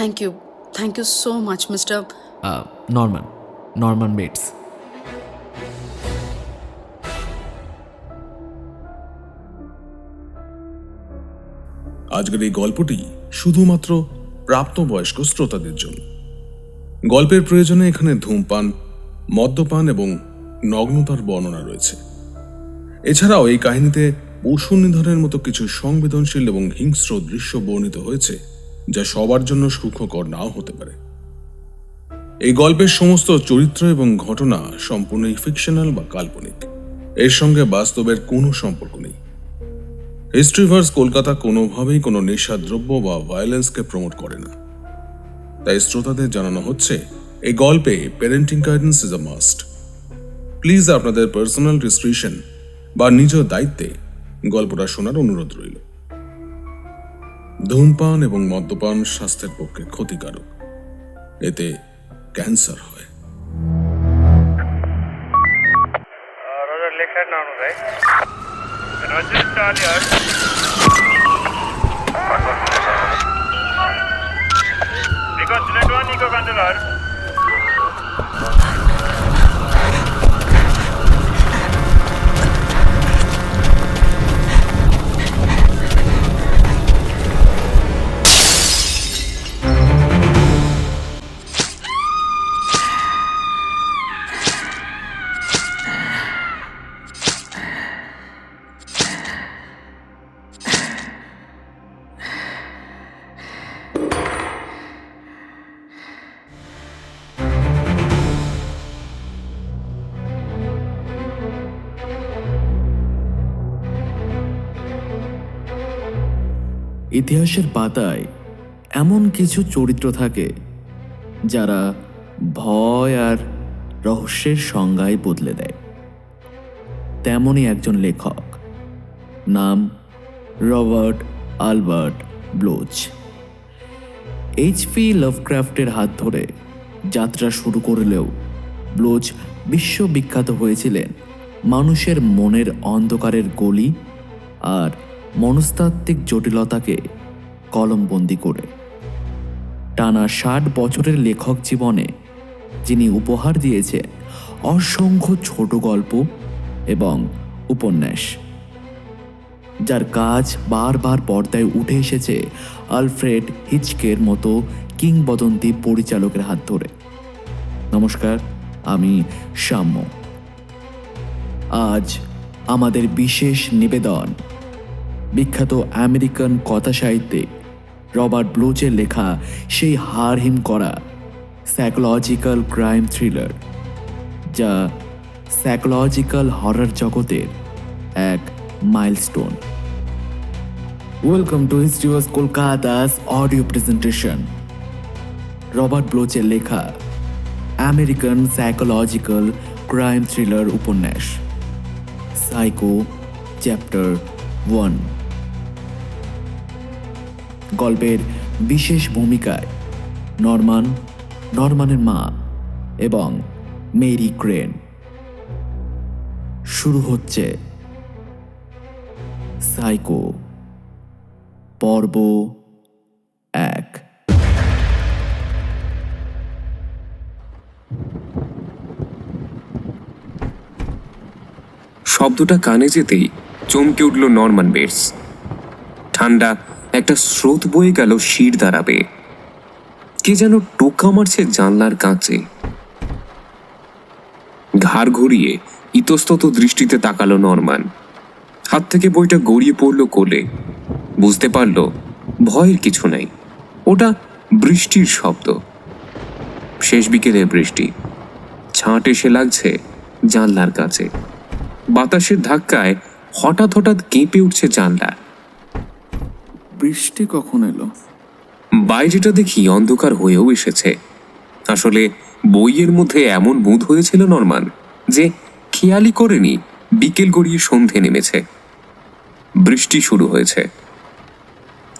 Thank you so much mister Norman Bates. আজকের এই গল্পটি শুধুমাত্র প্রাপ্তবয়স্ক শ্রোতাদের জন্য। গল্পের প্রয়োজনে এখানে ধূমপান, মদ্যপান এবং নগ্নতার বর্ণনা রয়েছে। এছাড়াও এই কাহিনীতে পশু নিধনের মতো কিছু সংবেদনশীল এবং হিংস্র দৃশ্য বর্ণিত হয়েছে, যা সবার জন্য সুখকর নাও হতে পারে। এই গল্পের সমস্ত চরিত্র এবং ঘটনা সম্পূর্ণই ফিকশনাল বা কাল্পনিক। এর সঙ্গে বাস্তবের কোনো সম্পর্ক নেই। হিস্ট্রিভার্স কলকাতা কোনোভাবেই কোনো নেশাদ্রব্য বা ভায়োলেন্সকে প্রমোট করে না। তাই শ্রোতাদের জানানো হচ্ছে, এই গল্পে parenting guidance is a must. Please আপনাদের পার্সোনাল ডিসক্রিশন বা নিজ দায়িত্বে গল্পটা শোনার অনুরোধ রইল। ধূমপান এবং মদ্যপান স্বাস্থ্যের পক্ষে ক্ষতিকারক। এতে ক্যান্সার হয়। Roger, Lakeside now, right? Roger, Charlie. Because Juliet 1, Eco Controller. ইতিহাসের পাতায় এমন কিছু চরিত্র থাকে যারা ভয় আর রহস্যের সংজ্ঞায় বদলে দেয়। তেমনই একজন লেখক, নাম রবার্ট আলবার্ট ব্লোচ। এইচপি লাভক্রাফটের হাত ধরে যাত্রা শুরু করলেও ব্লোচ বিশ্ববিখ্যাত হয়েছিলেন মানুষের মনের অন্ধকারের গলি আর মনস্তাত্ত্বিক জটিলতাকে কলমবন্দি করে। টানা 60 বছরের লেখক জীবনে যিনি উপহার দিয়েছেন অসংখ্য ছোট গল্প এবং উপন্যাস, যার কাজ বারবার পর্দায় উঠে এসেছে আলফ্রেড হিচকের মতো কিংবদন্তি পরিচালকের হাত ধরে। নমস্কার, আমি সাম্য। আজ আমাদের বিশেষ নিবেদন বিখ্যাত আমেরিকান কথাসাহিত্যিক রবার্ট ব্লোচের লেখা সেই হাড়হিম করা সাইকোলজিক্যাল ক্রাইম থ্রিলার, যা সাইকোলজিক্যাল হরর জগতের এক মাইলস্টোন। ওয়েলকাম টু হিস্ট্রিওয়াস কলকাতাস অডিও প্রেজেন্টেশন। রবার্ট ব্লোচের লেখা আমেরিকান সাইকোলজিক্যাল ক্রাইম থ্রিলার উপন্যাস সাইকো চ্যাপ্টার 1। গল্পের বিশেষ ভূমিকায় নরমানের মা এবং মেরি ক্রেন। শুরু হচ্ছে সাইকো পর্ব 1। শব্দটা কানে যেতেই চমকে উঠল নরমান বেটস। ঠান্ডা একটা স্রোত বয়ে গেল শির দাঁড়াবে। কে যেন টোকা মারছে জানলার কাঁচে। ঘাড় ঘুরিয়ে ইতস্তত দৃষ্টিতে তাকালো নরমান। হাত থেকে বইটা গড়িয়ে পড়ল কোলে। বুঝতে পারল ভয়ের কিছু নাই, ওটা বৃষ্টির শব্দ। শেষ বিকেলের বৃষ্টি। ছাঁট এসে লাগছে জানলার কাছে। বাতাসের ধাক্কায় হঠাৎ কেঁপে উঠছে জানলা। বৃষ্টি কখন এলো? বাইরেটা দেখি অন্ধকার হয়েও এসেছে। আসলে বইয়ের মধ্যে এমন মুড হয়েছিল নরমান যে খেয়ালই করেনি বিকেল গড়িয়ে সন্ধে নেমেছে। বৃষ্টি শুরু হয়েছে।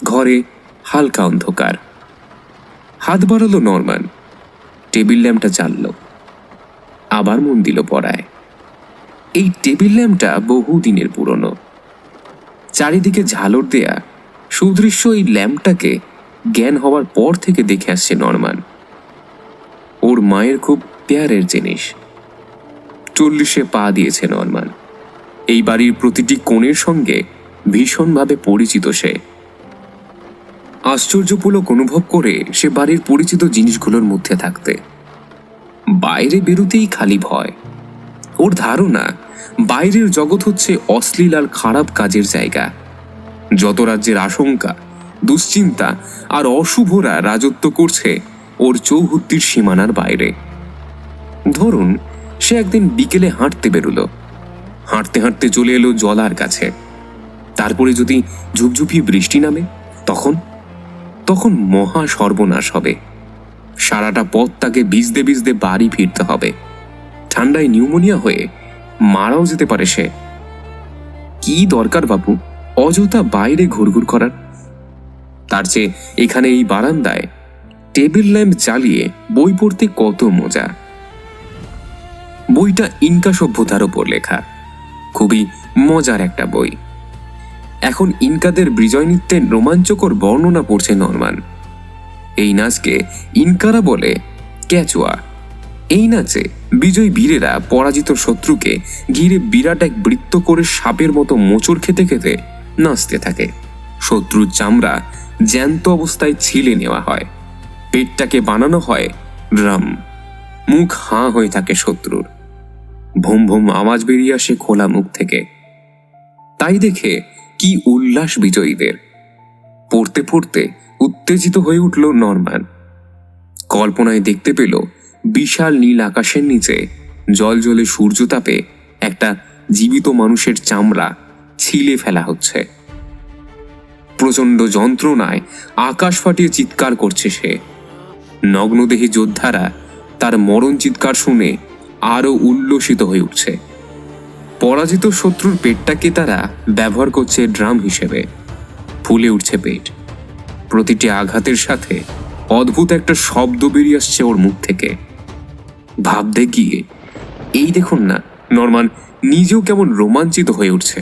ঘরে হালকা অন্ধকার। হাত বাড়ালো নরমান। টেবিল ল্যাম্পটা জ্বালল। আবার মন দিল পড়ায়। এই টেবিল ল্যাম্পটা বহুদিনের পুরনো। চারিদিকে ঝালর দেয়া সুদৃশ্য এই ল্যাম্পটাকে জ্ঞান হওয়ার পর থেকে দেখে আসছে নরমান। ওর মায়ের খুব প্যারের জিনিস। 40-এ পা দিয়েছে নরমান। এই বাড়ির প্রতিটি কোণের সঙ্গে ভীষণভাবে পরিচিত সে। আশ্চর্যপুলক অনুভব করে সে বাড়ির পরিচিত জিনিসগুলোর মধ্যে থাকতে। বাইরে বেরোতেই খালি ভয়। ওর ধারণা বাইরের জগৎ হচ্ছে অশ্লীল আর খারাপ কাজের জায়গা। যত রাজ্যের আশঙ্কা, দুশ্চিন্তা আর অশুভরা রাজত্ব করছে ওর চৌহদ্দির সীমানার বাইরে। ধরুন সে একদিন বিকেলে হাঁটতে বেরোলো। হাঁটতে হাঁটতে চলে এলো জলার কাছে। তারপরে যদি ঝুপঝুপিয়ে বৃষ্টি নামে, তখন তখন মহা সর্বনাশ হবে। সারাটা পথ তাকে ভিজতে ভিজতে বাড়ি ফিরতে হবে। ঠান্ডায় নিউমোনিয়া হয়ে মারাও যেতে পারে সে। কি দরকার বাবু অযথা বাইরে ঘুরঘুর করার? তার চেয়ে এখানে এই বারান্দায় টেবিল ল্যাম্প জ্বালিয়ে বই পড়তে কত মজা। বইটা ইনকা সভ্যতার ওপর লেখা। খুবই মজার একটা বই। এখন ইনকাদের বিজয় নৃত্যের রোমাঞ্চকর বর্ণনা পড়ছে নরমান। এই নাচকে ইনকারা বলে ক্যাচুয়া। এই নাচে বিজয়ী বীরেরা পরাজিত শত্রুকে ঘিরে বিরাট এক বৃত্ত করে সাপের মতো মোচড় খেতে খেতে নাচতে থাকে। শত্রুর চামড়া জ্যান্ত অবস্থায় ছিলে নেওয়া হয়। পেটটাকে বানানো হয় ড্রাম। মুখ হাঁ হয়ে থাকে শত্রুর। ভুম ভুম আওয়াজ বেরিয়ে আসে খোলা মুখ থেকে। তাই দেখে কি উল্লাস বিজয়ীদের। পড়তে পড়তে উত্তেজিত হয়ে উঠল নরমান। কল্পনায় দেখতে পেল বিশাল নীল আকাশের নিচে জলজলে সূর্যতাপে একটা জীবিত মানুষের চামড়া ছিলে ফেলা হচ্ছে। প্রচন্ড যন্ত্রণায় আকাশ ফাটিয়ে চিৎকার করছে সে। নগ্নদেহী যোদ্ধারা তার মরণ চিৎকার শুনে আরো উল্লসিত হয়ে উঠছে। পরাজিত শত্রুর পেটটাকে তারা ব্যবহার করছে ড্রাম হিসেবে। ফুলে উঠছে পেট। প্রতিটি আঘাতের সাথে অদ্ভুত একটা শব্দ বেরিয়ে আসছে ওর মুখ থেকে। ভাবতে গিয়ে এই দেখুন না, নরমান নিজেও কেমন রোমাঞ্চিত হয়ে উঠছে।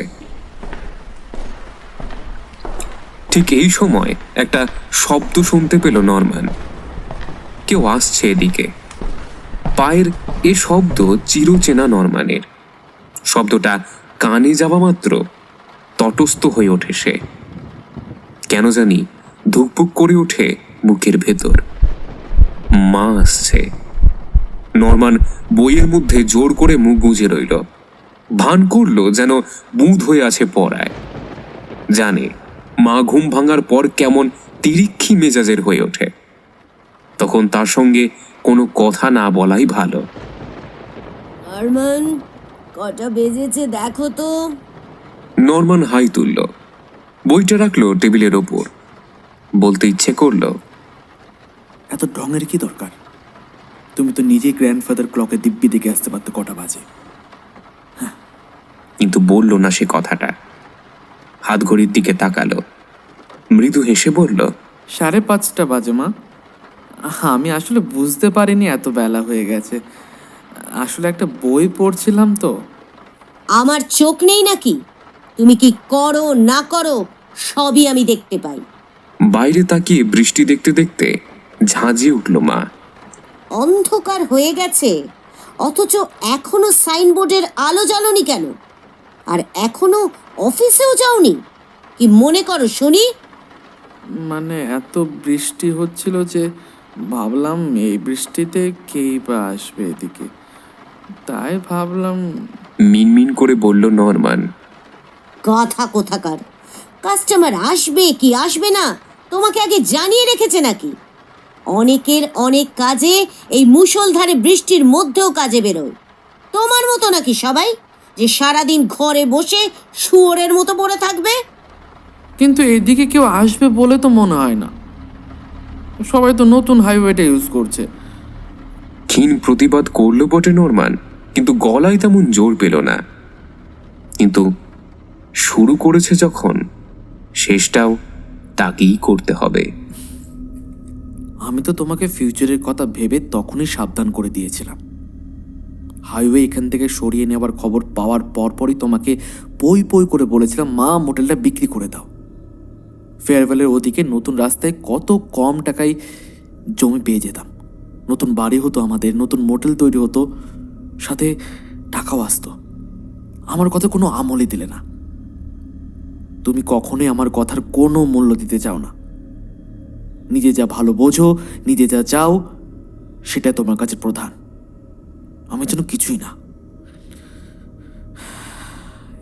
ঠিক এই সময় একটা শব্দ শুনতে পেল নরমান। কেউ আসছে এদিকে। পায়ের এ শব্দ চিরচেনা নরমানের। শব্দটা কানে যাওয়া মাত্র তটস্থ হয়ে ওঠে সে। কেন জানি ধুকপুক করে ওঠে বুকের ভেতর। মা আসছে। নরমান বইয়ের মধ্যে জোর করে মুখ গুঁজে রইল। ভান করলো যেন বুঁদ হয়ে আছে পড়ায়। জানে মা ঘুম ভাঙার পর কেমন তিরিক্ষি মেজাজের হয়ে ওঠে। তখন তার সঙ্গে কোনো কথা না বলাই ভালো। নরমান, কটা বেজেছে দেখো তো। নরমান হাই তুলল। বইটা রাখলো টেবিলের ওপর। বলতে ইচ্ছে করলো, এত ঢঙের কি দরকার? তুমি তো নিজেই গ্র্যান্ডফাদার ক্লকের দিব্যি দেখে আসতে পারতো কটা বাজে। কিন্তু বলল না সে কথাটা। হাত ঘড়ির দিকে তাকালো। মৃদু হেসে বলল, 5:30 বাজে মা। আমি আসলে বুঝতে পারিনি এত বেলা হয়ে গেছে। আসলে একটা বই পড়ছিলাম তো। আমার চোখ নেই নাকি? তুমি কি করো না করো সবই আমি দেখতে পাই। বাইরে তাকিয়ে বৃষ্টি দেখতে দেখতে ঝাঁঝিয়ে উঠল মা। অন্ধকার হয়ে গেছে, অথচ এখনো সাইনবোর্ডের আলো জ্বালোনি কেন? আর এখনো অফিসেও যাওনি? কি মনে করো শুনি? মানে এত বৃষ্টি হচ্ছিল যে ভাবলাম এই বৃষ্টিতে কেই বা আসবে এদিকে, তাই ভাবলাম। মিনমিন করে বলল নরমান। কথা কোথাকার! কাস্টমার আসবে কি আসবে না তোমাকে আগে জানিয়ে রেখেছে নাকি? অনেকের অনেক কাজে এই মুষলধারে বৃষ্টির মধ্যেও কাজে বেরোয়। তোমার মতো নাকি সবাই যে সারাদিন ঘরে বসে শুয়োরের মতো পড়ে থাকবে? কিন্তু এদিকে কেউ আসবে বলে তো মনে হয় না। সবাই তো নতুন হাইওয়েটা ইউজ করছে। ক্ষীণ প্রতিবাদ করলো বটে নরমান, কিন্তু গলায় তেমন জোর পেল না। কিন্তু শুরু করেছে যখন, শেষটাও তাকেই করতে হবে। আমি তো তোমাকে ফিউচারের কথা ভেবে তখনই সাবধান করে দিয়েছিলাম। হাইওয়ে এখান থেকে সরিয়ে নেওয়ার খবর পাওয়ার পরপরই তোমাকে পই পই করে বলেছিলাম, মা মোটেলটা বিক্রি করে দাও। ফেয়ারওয়েলের ওদিকে নতুন রাস্তায় কত কম টাকায় জমি পেয়ে যেতাম। নতুন বাড়ি হতো আমাদের, নতুন মোটেল তৈরি হতো, সাথে টাকাও আসতো। আমার কথা কোনো আমলই দিলে না। তুমি কখনোই আমার কথার কোনো মূল্য দিতে চাও না। নিজে যা ভালো বোঝো, নিজে যা চাও, সেটা তোমার কাছে প্রধান। আমি যেন কিছুই না।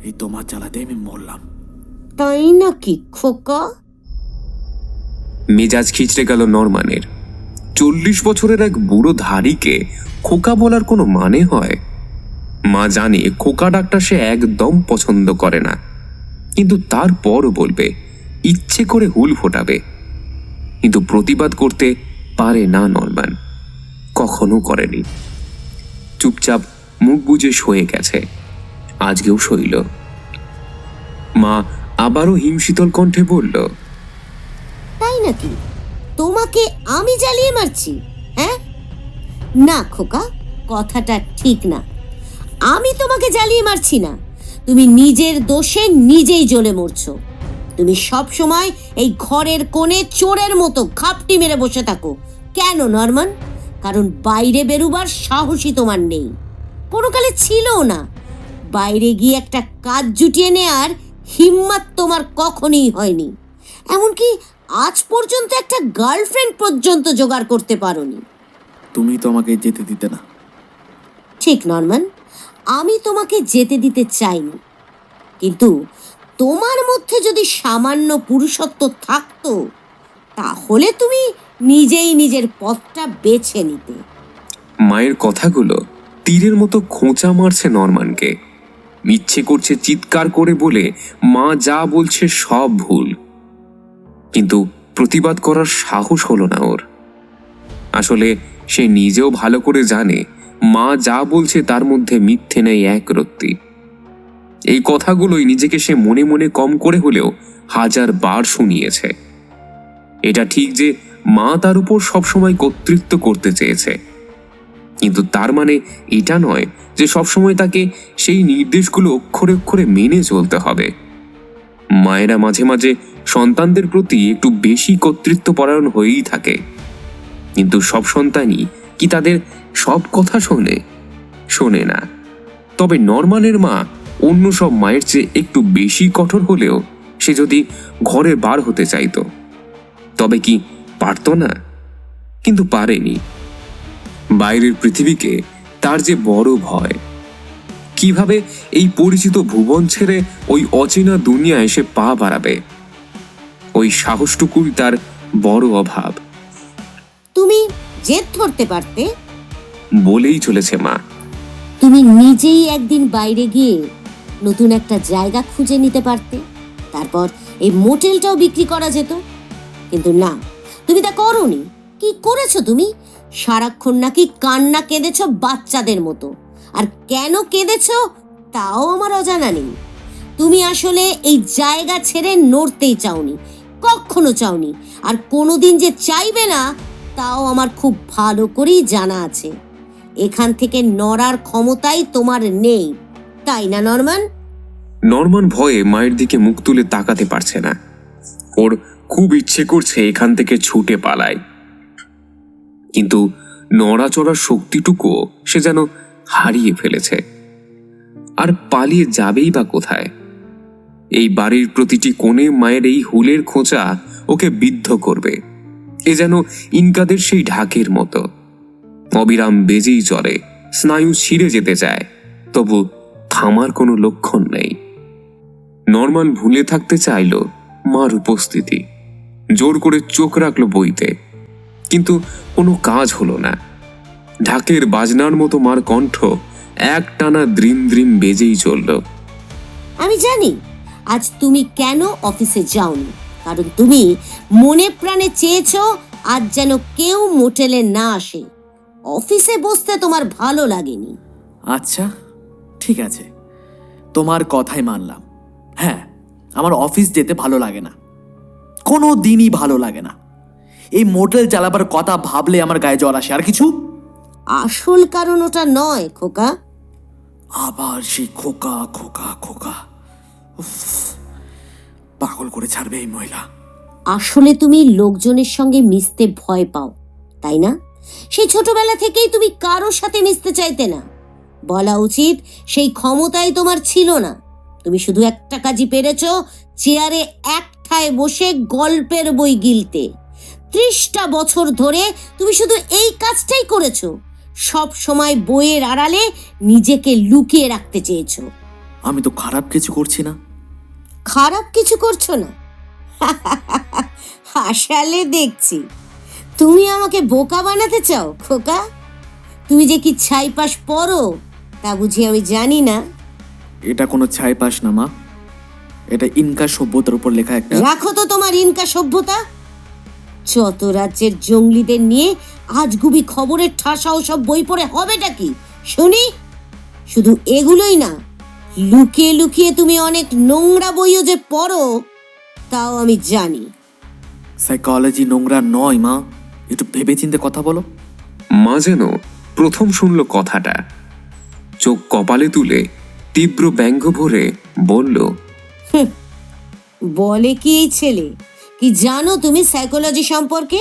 এই তোমার জ্বালাতে আমি মরলাম। তাই নাকি খোকা? মেজাজ খিচড়ে গেল নরমানের। 40 বছরের এক বুড়ো ধাড়িকে খোকা বলার কোনো মানে হয়? মা জানে খোকা ডাকটা সে একদম পছন্দ করে না, কিন্তু তারপরও বলবে, ইচ্ছে করে হুল ফোটাবে। কিন্তু প্রতিবাদ করতে পারে না নরমান, কখনো করেনি। চুপচাপ মুখ বুজে শুয়ে গেছে। আজকেও শইল। মা আবারও হিমশীতল কণ্ঠে বলল, তাই নাকি? তোমাকে আমি জ্বালিয়ে মারছি? হ্যাঁ না খোকা, কথাটা ঠিক না। আমি তোমাকে জ্বালিয়ে মারছি না, তুমি নিজের দোষে নিজেই জ্বলে মরছো। তুমি সব সময় এই ঘরের কোণে চোরের মতো ঘাপটি মেরে বসে থাকো। কেন নরমান? কারণ বাইরে বেরুবার সাহসই তোমার নেই, কোনো কালে ছিলও না। বাইরে গিয়ে একটা কাজ জুটিয়ে নেয়ার হিম্মত তোমার কখনোই হয়নি। এমনকি আজ পর্যন্ত একটা গার্লফ্রেন্ড পর্যন্ত জোগাড় করতে পারোনি। তুমি তো আমাকে যেতে দিতে না। ঠিক নরমান, আমি তোমাকে যেতে দিতে চাইনি, কিন্তু তোমার মধ্যে যদি সামান্য পুরুষত্ব থাকতো তাহলে তুমি নিজেই নিজের পথটা বেছে নিতে। মায়ের কথাগুলো তীরের মতো খোঁচা মারছে নরমানকে। ইচ্ছে করছে চিৎকার করে বলে মা যা বলছে সব ভুল, কিন্তু প্রতিবাদ করার সাহস হলো না ওর। আসলে সে নিজেও ভালো করে জানে মা যা বলছে তার মধ্যে মিথ্যে নেই এক রত্তি। এই কথাগুলোই নিজেকে সে মনে মনে কম করে হলেও 1000 বার শুনিয়েছে। এটা ঠিক যে মা তার উপর সবসময় কর্তৃত্ব করতে চেয়েছে, কিন্তু তার মানে এটা নয় যে সবসময় তাকে সেই নির্দেশগুলো অক্ষরে অক্ষরে মেনে চলতে হবে। মায়েরা মাঝে মাঝে সন্তানদের প্রতি একটু বেশি কর্তৃত্বপরায়ণ হয়েই থাকে, কিন্তু সব সন্তানই কি তাদের সব কথা শোনে না। তবে নরমানের মা অন্য সব মায়ের চেয়ে একটু বেশি কঠোর হলেও সে যদি ঘরে বার হতে চাইতো তবে কি পারত না? কিন্তু পারেনি। বাইরের পৃথিবীকে তার যে বড় ভয়। কিভাবে এই পরিচিত ভুবন ছেড়ে ওই অচেনা দুনিয়ায় সে পা বাড়াবে, ওই সাহসটুকুই তার বড় অভাব। তুমি জেদ ধরতে পারতে, বলেই চলেছে মা। তুমি নিজেই একদিন বাইরে গিয়ে নতুন একটা জায়গা খুঁজে নিতে পারতে, তারপর এই মোটেলটাও বিক্রি করা যেত। কিন্তু না, তুমি তা করোনি। কি করেছো তুমি? সারাক্ষণ নাকি কান্না কেঁদেছ বাচ্চাদের মতো। আর কেন কেঁদেছ তাও আমার অজানা নেই। তুমি আসলে এই জায়গা ছেড়ে নড়তেই চাওনি, কখনো চাওনি, আর কোনোদিন যে চাইবে না তাও আমার খুব ভালো করেই জানা আছে। এখান থেকে নড়ার ক্ষমতাই তোমার নেই, তাই না নরমান? নরমান ভয়ে মায়ের দিকে মুখ তুলে তাকাতে পারছে না। ওর খুব ইচ্ছে করছে এখান থেকে ছুটে পালায়, কিন্তু নড়াচড়ার শক্তিটুকুও সে যেন হারিয়ে ফেলেছে। আর পালিয়ে যাবেই বা কোথায়? এই বাড়ির প্রতিটি কোণে মায়ের এই হুলের খোঁচা ওকে বিদ্ধ করবে। এ যেন ইনকাদের সেই ঢাকের মতো অবিরাম বেজেই চলে, স্নায়ু ছিঁড়ে যেতে চায়, তবু থামার কোনো লক্ষণ নেই। নরমান ভুলে থাকতে চাইল মার উপস্থিতি, জোর করে চোখ রাখলো বইতে, কিন্তু কোনো কাজ হলো না। ঢাকের বাজনার মতো মার কণ্ঠ একটানা দ্রিম দ্রিম বেজেই চলল। আমি জানি আজ তুমি কেন অফিসে যাওনি, কারণ তুমি মনে প্রাণে চেয়েছো আজ যেন কেউ মোটেলে না আসে। অফিসে বসতে তোমার ভালো লাগেনি। আচ্ছা ঠিক আছে, তোমার কথাই মানলাম। হ্যাঁ, আমার অফিস যেতে ভালো লাগে না, কোনো দিনই ভালো লাগে না। এই মোটেল চালাবার কথা ভাবলে আমার গায়ে জ্বর আসে। আর কিছু? আসল কারণ ওটা নয় খোকা। আবার সেই খোকা খোকা খোকা, উফ, পাগল করে ছাড়বে এই মহিলা। আসলে তুমি লোকজনের সঙ্গে মিশতে ভয় পাও, তাই না? সেই ছোটবেলা থেকেই তুমি কারোর সাথে মিশতে চাইতে না। বলা উচিত সেই ক্ষমতাই তোমার ছিল না। তুমি শুধু একটা কাজই পেরেছো, চেয়ারে একঠায় বসে গল্পের বই গিলতে। 30টা বছর ধরে তুমি শুধু এই কাজটাই করেছো। সব সময় বইয়ের আড়ালে নিজেকে লুকিয়ে রাখতে চেয়েছো। আমি তো খারাপ কিছু করছি না। খারাপ কিছু করছো না? হাসালে দেখছি। তুমি আমাকে বোকা বানাতে চাও খোকা? তুমি যে কি ছাইপাশ পড়ো তা বুঝি আমি জানি না? এটা কোনো ছাইপাশ না মা, এটা ইনকা সভ্যতার উপর লেখা একটা। রাখো তো তোমার ইনকা সভ্যতা। যত রাজ্যের জঙ্গলিদের নিয়ে আজগুবি খবরের ঠাসাও সব বই পড়ে হবেটা কি শুনি? শুধু এগুলোই না, লুকিয়ে লুকিয়ে তুমি অনেক নোংরা বইও যে পড়ো তাও আমি জানি। সাইকোলজি নোংরা নয় মা, একটু ভেবেচিন্তে কথা বলো। মা যেন প্রথম শুনল কথাটা। চোখ কপালে তুলে তীব্র ব্যঙ্গ ভরে বলল, বলে কি এই ছেলে? কি জানো তুমি সাইকোলজি সম্পর্কে?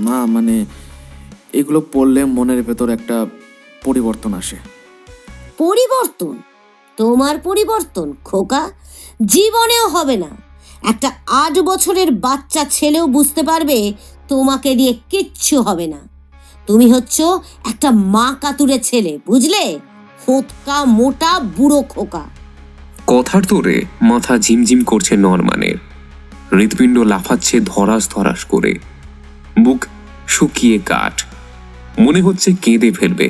মা মানে এগুলো পড়লে মনের ভেতর একটা পরিবর্তন আসে। পরিবর্তন? তোমার পরিবর্তন খোকা জীবনেও হবে না। একটা 8 বছরের বাচ্চা ছেলেও বুঝতে পারবে তোমাকে দিয়ে কিচ্ছু হবে না। তুমি হচ্ছ একটা মা কাতুরে ছেলে, বুঝলে? হোঁতকা মোটা বুড়ো খোকা। কথার তোরে মাথা ঝিমঝিম করছে নরমানের। হৃৎপিণ্ড লাফাচ্ছে ধরাস ধরাস করে। বুক শুকিয়ে কাঠ, মনে হচ্ছে কেঁদে ফেলবে।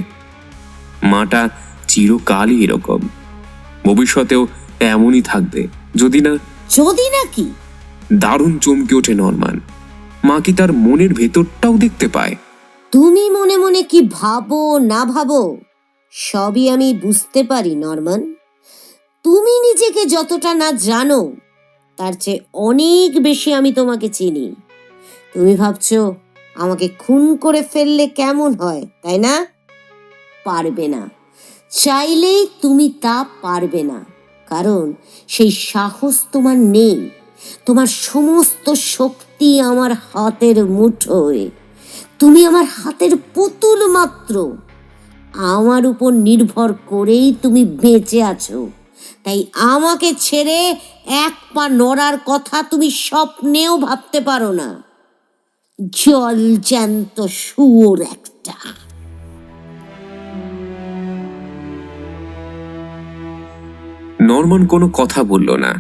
মাটা চিরকালই এরকম, ভবিষ্যতেও এমনই থাকবে যদি না। যদি নাকি? দারুণ চমকে ওঠে নরমান। মা কি তার মনের ভেতরটাও দেখতে পায়? তুমি মনে মনে কি ভাবো না ভাবো সবই আমি বুঝতে পারি নরমান। তুমি নিজেকে যতটা না জানো তার চেয়ে অনেক বেশি আমি তোমাকে চিনি। তুমি ভাবছো আমাকে খুন করে ফেললে কেমন হয়, তাই না? পারবে না, চাইলেই তুমি তা পারবে না, কারণ সেই সাহস তোমার নেই। তোমার সমস্ত শক্তি আমার হাতের মুঠোয়। তুমি আমার হাতের পুতুল মাত্র। আমার উপর নির্ভর করেই তুমি বেঁচে আছো। তাই আমাকে ছেড়ে এক পা নড়ার কথা তুমি স্বপ্নেও ভাবতে পারো না। জল জ্যান্ত শুয়োর একটা। নরমান কোনো কথা বলল না,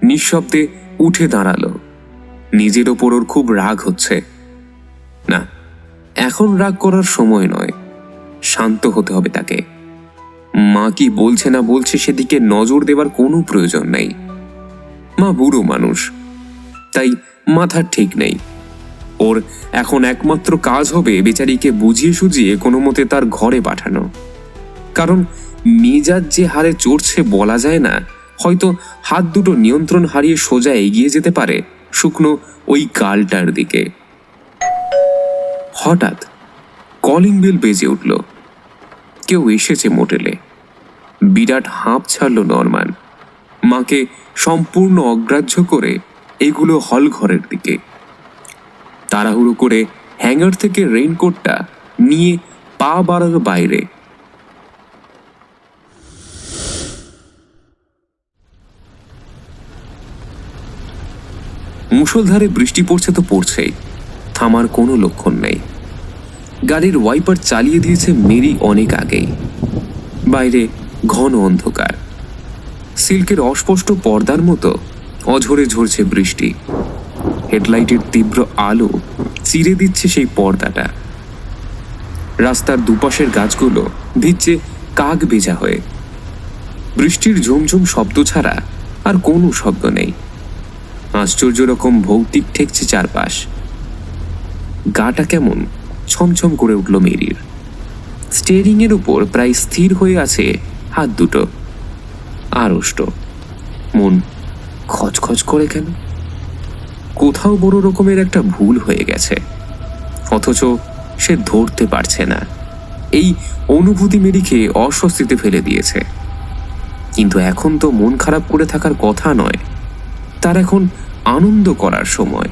নিঃশব্দে উঠে দাঁড়ালো। নিজের ওপর ওর খুব রাগ হচ্ছে। না, এখন রাগ করার সময় নয়, শান্ত হতে হবে তাকে। মা কি বলছে না বলছে সেদিকে নজর দেবার কোনো প্রয়োজন নেই। মা বুড়ো মানুষ, তাই মাথার ঠিক নেই। ওর এখন একমাত্র কাজ হবে বেচারিকে বুঝিয়ে সুঝিয়ে কোনো মতে তার ঘরে পাঠানো। কারণ মেজাজ যে হারে চড়ছে বলা যায় না, হয়তো হাত দুটো নিয়ন্ত্রণ হারিয়ে সোজা এগিয়ে যেতে পারে শুকনো ওই গালটার দিকে। হঠাৎ কলিং বেল বেজে উঠল। কেউ এসেছে মোটেলে। বিরাট হাঁপ ছাড়ল নরমান। মাকে সম্পূর্ণ অগ্রাহ্য করে এগুলো হল ঘরের দিকে। তাড়াহুড়ো করে হ্যাঙ্গার থেকে রেইনকোটটা নিয়ে পা বাড়ালো বাইরে। মুষলধারে বৃষ্টি পড়ছে তো পড়ছেই, থামার কোনো লক্ষণ নেই। গাড়ির ওয়াইপার চালিয়ে দিয়েছে মেরি অনেক আগেই। বাইরে ঘন অন্ধকার, সিল্কের অস্পষ্ট পর্দার মতো অঝরে ঝরছে বৃষ্টি। হেডলাইটের তীব্র আলো চিরে দিচ্ছে সেই পর্দাটা। রাস্তার দুপাশের গাছগুলো ভিজছে কাক ভেজা হয়ে। বৃষ্টির ঝুমঝুম শব্দ ছাড়া আর কোনো শব্দ নেই। আশ্চর্য রকম ভৌতিক ঠেকছে চারপাশ। গাটা কেমন ছমছম করে উঠল মেরির। স্টিয়ারিং এর উপর প্রায় স্থির হয়ে আছে হাত দুটো। আড়ষ্ট। মন খচখচ করে কেন? কোথাও বড় রকমের একটা ভুল হয়ে গেছে, অথচ সে ধরতে পারছে না। এই অনুভূতি মেরিকে অস্বস্তিতে ফেলে দিয়েছে। কিন্তু এখন তো মন খারাপ করে থাকার কথা নয়। তার এখন আনন্দ করার সময়।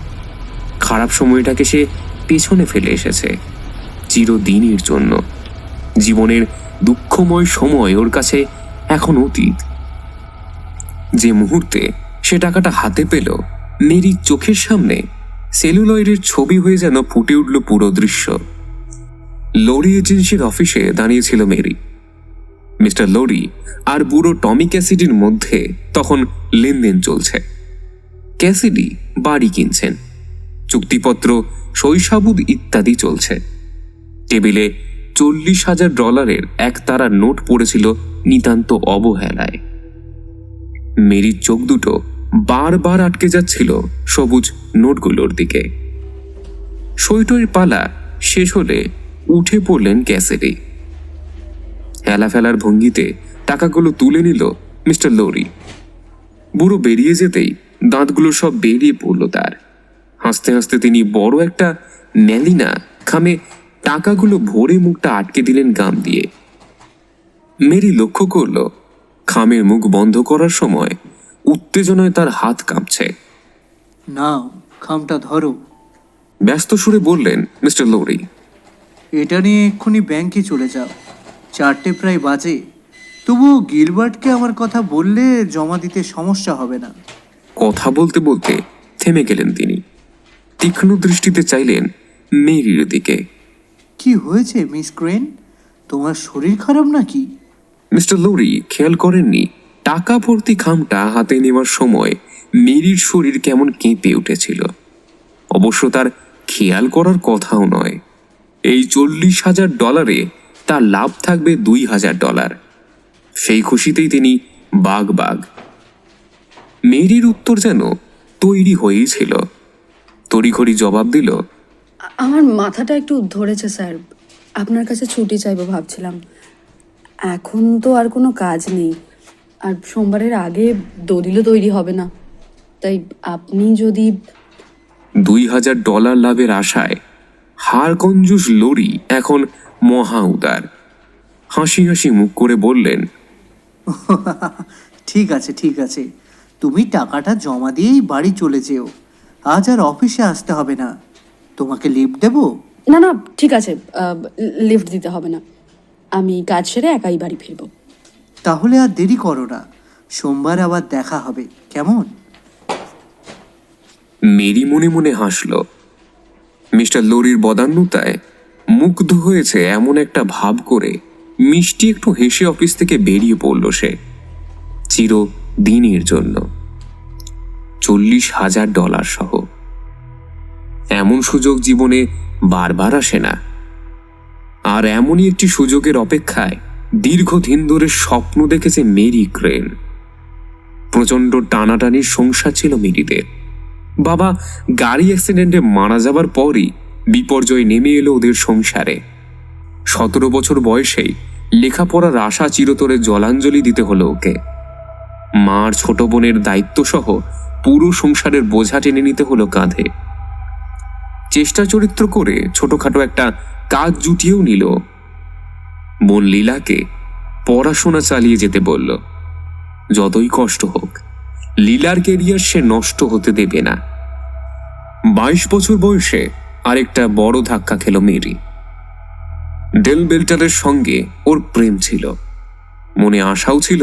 খারাপ সময়টাকে সে পেছনে ফেলে এসেছে চিরদিনের জন্য। জীবনের দুঃখময় সময় ওর কাছে এখন অতীত। যে মুহূর্তে সে টাকাটা হাতে পেল, মেরির চোখের সামনে সেলুলয়েডের ছবি হয়ে যেন ফুটে উঠল পুরো দৃশ্য। লোরি এজেন্সির অফিসে দাঁড়িয়েছিল মেরি। মিস্টার লোরি আর বুড়ো টমি ক্যাসিডির মধ্যে তখন লেনদেন চলছে। ক্যাসিডি বাড়ি কিনছেন, চুক্তিপত্র, শৈশাবুদ ইত্যাদি চলছে। টেবিলে $40,000 একতারা নোট পড়েছিল নিতান্ত অবহেলায়। মেরির চোখ দুটো বারবার আটকে যাচ্ছিল সবুজ নোটগুলোর দিকে। সইটইর পালা শেষ হলে উঠে পড়লেন ক্যাসিডি। হেলা ফেলার ভঙ্গিতে টাকাগুলো তুলে নিল মিস্টার লোরি। বুড়ো বেরিয়ে যেতেই দাঁতগুলো সব বেরিয়ে পড়ল তার। হাসতে হাসতে তিনি বড় একটা ম্যালিনা খামে টাকাগুলো ভরে মুখটা আটকে দিলেন গাম দিয়ে। মেরি লক্ষ্য করল খামের মুখ বন্ধ করার সময় উত্তেজনায় তার হাত কাঁপছে। নাও, খামটা ধরো। ব্যস্ত সুরে বললেন মিস্টার লোরি। এটা নিয়ে এক্ষুনি ব্যাংকে চলে যাও। 4টে প্রায় বাজে। তবুও গিলবার্টকে আমার কথা বললে জমা দিতে সমস্যা হবে না। কথা বলতে বলতে থেমে গেলেন তিনি। তীক্ষ্ণ দৃষ্টিতে চাইলেন মেরির দিকে। কি হয়েছে মিস ক্রেন? তোমার শরীর খারাপ নাকি? মিস্টার লোরি খেয়াল করেননি টাকা ভর্তি খামটা হাতে নেওয়ার সময় মেরির শরীর কেমন কেঁপে উঠেছিল। অবশ্য তার খেয়াল করার কথাও নয়। এই $40,000 তার লাভ থাকবে $2,000। সেই খুশিতেই তিনি বাগ। মেরির উত্তর যেন তৈরি হয়েই ছিল। তড়িঘড়ি জবাব দিল, আমার মাথাটা একটু ধরেছে স্যার, আপনার কাছে ছুটি চাইবো ভাবছিলাম। এখন তো আর কোনো কাজ নেই, আর সোমবারের আগে দলিলও তৈরি হবে না, তাই আপনি যদি $2,000 লাভের আশায় হাড়কঞ্জুস লোরি এখন মহা উদার। হাসি হাসি মুখ করে বললেন, ঠিক আছে, তুমি টাকাটা জমা দিয়েই বাড়ি চলে যেও। আজ আর অফিসে আসতে হবে না। তোমাকে লিফট দেবো? না ঠিক আছে, লিফট দিতে হবে না, আমি কাজ সেরে একাই বাড়ি ফিরবো। তাহলে আর দেরি করো না, সোমবার আবার দেখা হবে, কেমন? মেরি মনে মনে হাসল। মিস্টার লোরির বদান্যতায় মুগ্ধ হয়েছে এমন একটা ভাব করে মিষ্টি একটু হেসে অফিস থেকে বেরিয়ে পড়ল সে চিরদিনের জন্য। $40,000 সহ। এমন সুযোগ জীবনে বারবার আসে না। আর এমনই একটি সুযোগের অপেক্ষায় দীর্ঘদিন ধরে স্বপ্ন দেখেছে মেরি ক্রেন। প্রচন্ড টানাটানির সংসার ছিল মেরিদের। বাবা গাড়ি অ্যাক্সিডেন্টে মারা যাবার পরই বিপর্যয় নেমে এলো ওদের সংসারে। 17 বছর বয়সেই লেখাপড়ার আশা চিরতরে জলাঞ্জলি দিতে হলো ওকে। মার ছোট বোনের দায়িত্ব সহ পুরো সংসারের বোঝা টেনে নিতে হলো কাঁধে। চেষ্টা চরিত্র করে ছোটখাটো একটা কাজ জুটিয়েও নিল। বোন লীলাকে পড়াশোনা চালিয়ে যেতে বলল। যতই কষ্ট হোক লীলার কেরিয়ার সে নষ্ট হতে দেবে না। 22 বছর বয়সে আরেকটা বড় ধাক্কা খেল মেরি। ডেল বেল্টারের সঙ্গে ওর প্রেম ছিল। মনে আশাও ছিল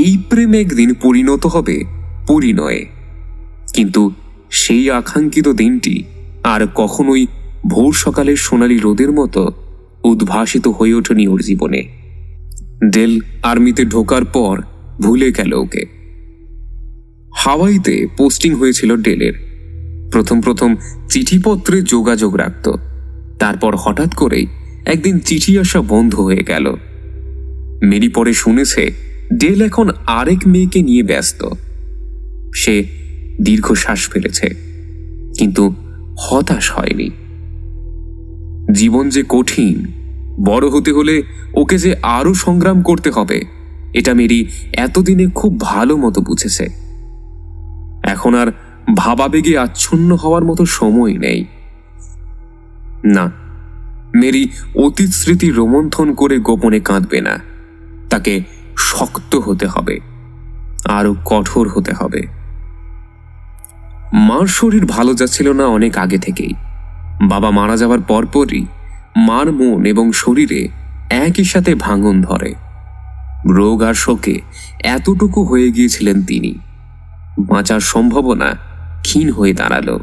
এই প্রেম একদিন পরিণত হবে পরিণয়ে। কিন্তু সেই আকাঙ্ক্ষিত দিনটি আর কখনোই ভোর সকালের সোনালি রোদের মতো উদ্ভাসিত হয়ে ওঠেনি ওর জীবনে। ডেল আর্মিতে ঢোকার পর ভুলে গেল ওকে। হাওয়াইতে পোস্টিং হয়েছিল ডেলের। প্রথম চিঠিপত্রে যোগাযোগ রাখত। তারপর হঠাৎ করেই একদিন চিঠি আসা বন্ধ হয়ে গেল। মেরি পরে শুনেছে ডেল এখন আরেক মেয়েকে নিয়ে ব্যস্ত। সে দীর্ঘশ্বাস ফেলেছে, কিন্তু হতাশ হয়নি। জীবন যে কঠিন, বড় হতে হলে ওকে যে আরো সংগ্রাম করতে হবে, এটা মেরি এতদিনে খুব ভালো মতো বুঝেছে। এখন আর ভাবাবেগে আচ্ছন্ন হওয়ার মতো সময় নেই। না, মেরি অতীত স্মৃতি রোমন্থন করে গোপনে কাঁদবে না। তাকে শক্ত হতে হবে, আরো কঠোর হতে হবে। মার শরীর ভালো যাচ্ছিল না অনেক আগে থেকেই। বাবা মারা যাওয়ার পরপরই মার মন এবং শরীরে একই সাথে ভাঙন ধরে। রোগ আর শোকে এতটুকু হয়ে গিয়েছিলেন তিনি, বাঁচার সম্ভাবনা ক্ষীণ হয়ে দাঁড়ালো।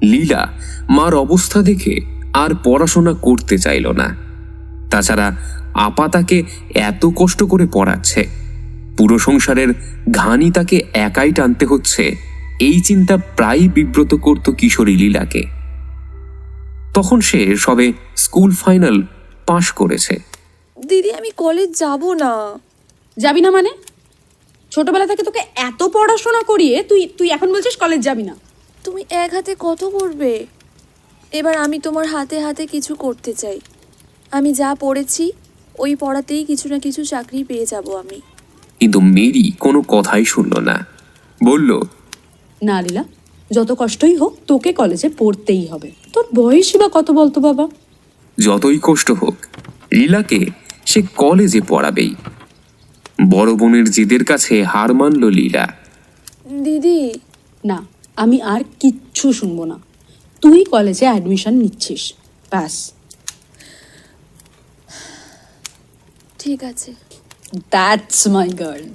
লীলা মার অবস্থা দেখে আর পড়াশোনা করতে চাইল না। তাছাড়া আপা তাকে এত কষ্ট করে পড়াচ্ছে, পুরো সংসারের ঘানি তাকে একাই টানতে হচ্ছে, এই চিন্তা প্রায় বিব্রত করত কিশোরী লীলাকে। তখন সে সবে স্কুল ফাইনাল পাশ করেছে। দিদি আমি কলেজ যাব না। যাবি না মানে? ছোটবেলা থেকে তোকে এত পড়াশোনা করিয়ে তুই তুই এখন বলছিস কলেজ যাবি না? তুমি এক হাতে কত করবে? এবার আমি তোমার হাতে হাতে কিছু করতে চাই। আমি যা পড়েছি ওই পড়াতেই কিছু না কিছু চাকরি পেয়ে যাব আমি। কিন্তু মেরি কোনো কথাই শুনল না, বলল, না লীলা, যত কষ্টই হোক তোকে কলেজে পড়তেই হবে। তোর বয়সই বা কত বলতো বাবা? যতই কষ্ট হোক লীলাকে সে কলেজে পড়াবেই। বড় বোনের জিদের কাছে হার মানল লীলা। দিদি না, আমি আর কিচ্ছু শুনবো না। তুই কলেজে অ্যাডমিশন নিচ্ছিস, ব্যাস। ঠিক আছে। That's my girl.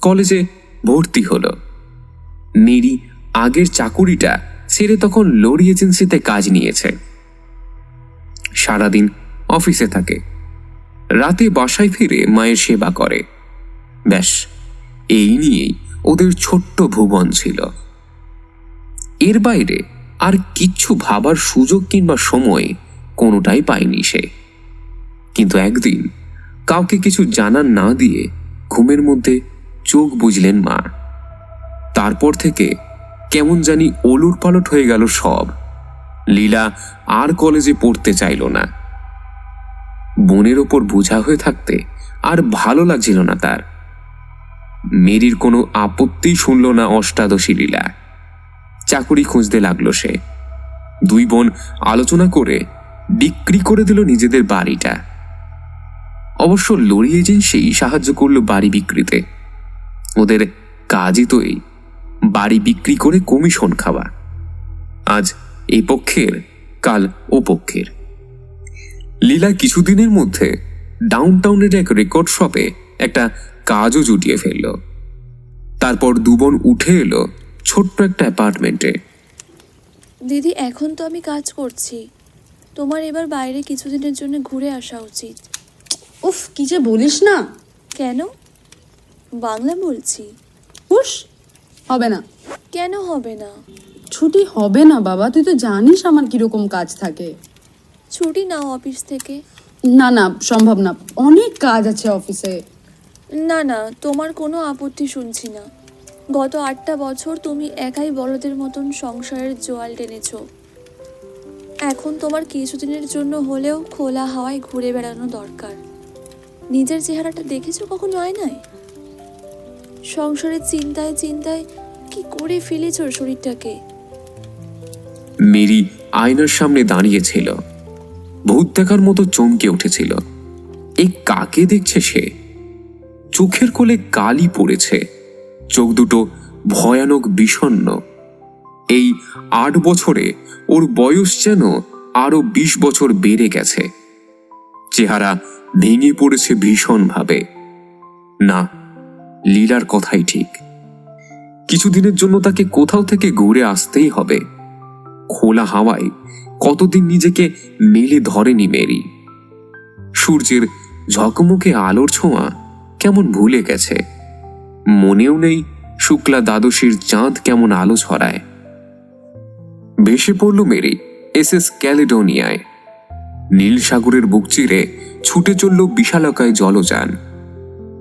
কলেজে ভর্তি হলো। মেরি আগের চাকুরিটা ছেড়ে তখন লরি এজেন্সিতে কাজ নিয়েছে। সারাদিন অফিসে থাকে, রাতে বাসায় ফিরে মায়ের সেবা করে। ব্যাস, এই নিয়েই ওদের ছোট্ট ভুবন ছিল। এর বাইরে আর কিচ্ছু ভাবার সুযোগ কিংবা সময় কোনোটাই পায়নি সে। কিন্তু একদিন কাউকে কিছু জানান না দিয়ে ঘুমের মধ্যে চোখ বুঝলেন মা। তারপর থেকে কেমন জানি ওলট পালট হয়ে গেল সব। লীলা আর কলেজে পড়তে চাইল না। বোনের ওপর বোঝা হয়ে থাকতে আর ভালো লাগছিল না তার। মেরির কোনো আপত্তি শুনল না অষ্টাদশী লীলা। চাকুরি খুঁজতে লাগলো সে। দুই বোন আলোচনা করে বিক্রি করে দিল নিজেদের বাড়িটা। অবশ্য লরি এজেন্সি সাহায্য করলো বাড়ি বিক্রিতে। ওদের কাজই তো এই, বাড়ি বিক্রি করে কমিশন খাওয়া। আজ এই পক্ষের, কাল ও পক্ষের। লীলা কিছুদিনের মধ্যে ডাউনটাউনের এক রেকর্ড শপে একটা কাজও জুটিয়ে ফেলল। তারপর দুবোন উঠে এলো ছোট্ট একটা অ্যাপার্টমেন্টে। দিদি এখন তো আমি কাজ করছি, তোমার এবার বাইরে কিছুদিনের জন্য ঘুরে আসা উচিত। উফ, কি যে বলিস না। কেন? বাংলা বলছি। হুস, হবে না। কেন হবে না? ছুটি হবে না বাবা, তুই তো জানিস আমার কিরকম কাজ থাকে। ছুটি নাও অফিস থেকে। না না, সম্ভব না, অনেক কাজ আছে অফিসে। না না, তোমার কোনো আপত্তি শুনছি না। গত 8টা বছর তুমি একাই বড়দের মতন সংসারের জোয়াল টেনেছো। এখন তোমার কিছুদিনের জন্য হলেও খোলা হাওয়ায় ঘুরে বেড়ানো দরকার। নিজের চেহারাটা দেখেছো কখনো আয়নায়? সংসারের চিন্তায় চিন্তায় কি করে ফেলেছ শরীরটাকে। মেরি আয়নার সামনে দাঁড়িয়েছিল, ভূত দেখার মতো চমকে উঠেছিল। এই কাকে দেখছে সে? চোখের কোলে কালি পড়েছে, চোখ দুটো ভয়ানক বিষণ্ণ। এই 8 বছরে ওর বয়স যেন আরো 20 বছর বেড়ে গেছে। চেহারা ভেঙে পড়েছে ভীষণভাবে। না, লীলার কথাই ঠিক। কিছুদিনের জন্য তাকে কোথাও থেকে ঘুরে আসতেই হবে। খোলা হাওয়ায় কতদিন নিজেকে মেলে ধরেনি মেরি। সূর্যের ঝকমকে আলোর ছোঁয়া কেমন ভুলে গেছে। মনেও নেই শুক্লা দ্বাদশীর চাঁদ কেমন আলো ছড়ায়। ভেসে পড়ল মেরি এসএস ক্যালেডোনিয়ায়। নীল সাগরের বুক চিরে ছুটে চলল বিশালকায় জলযান।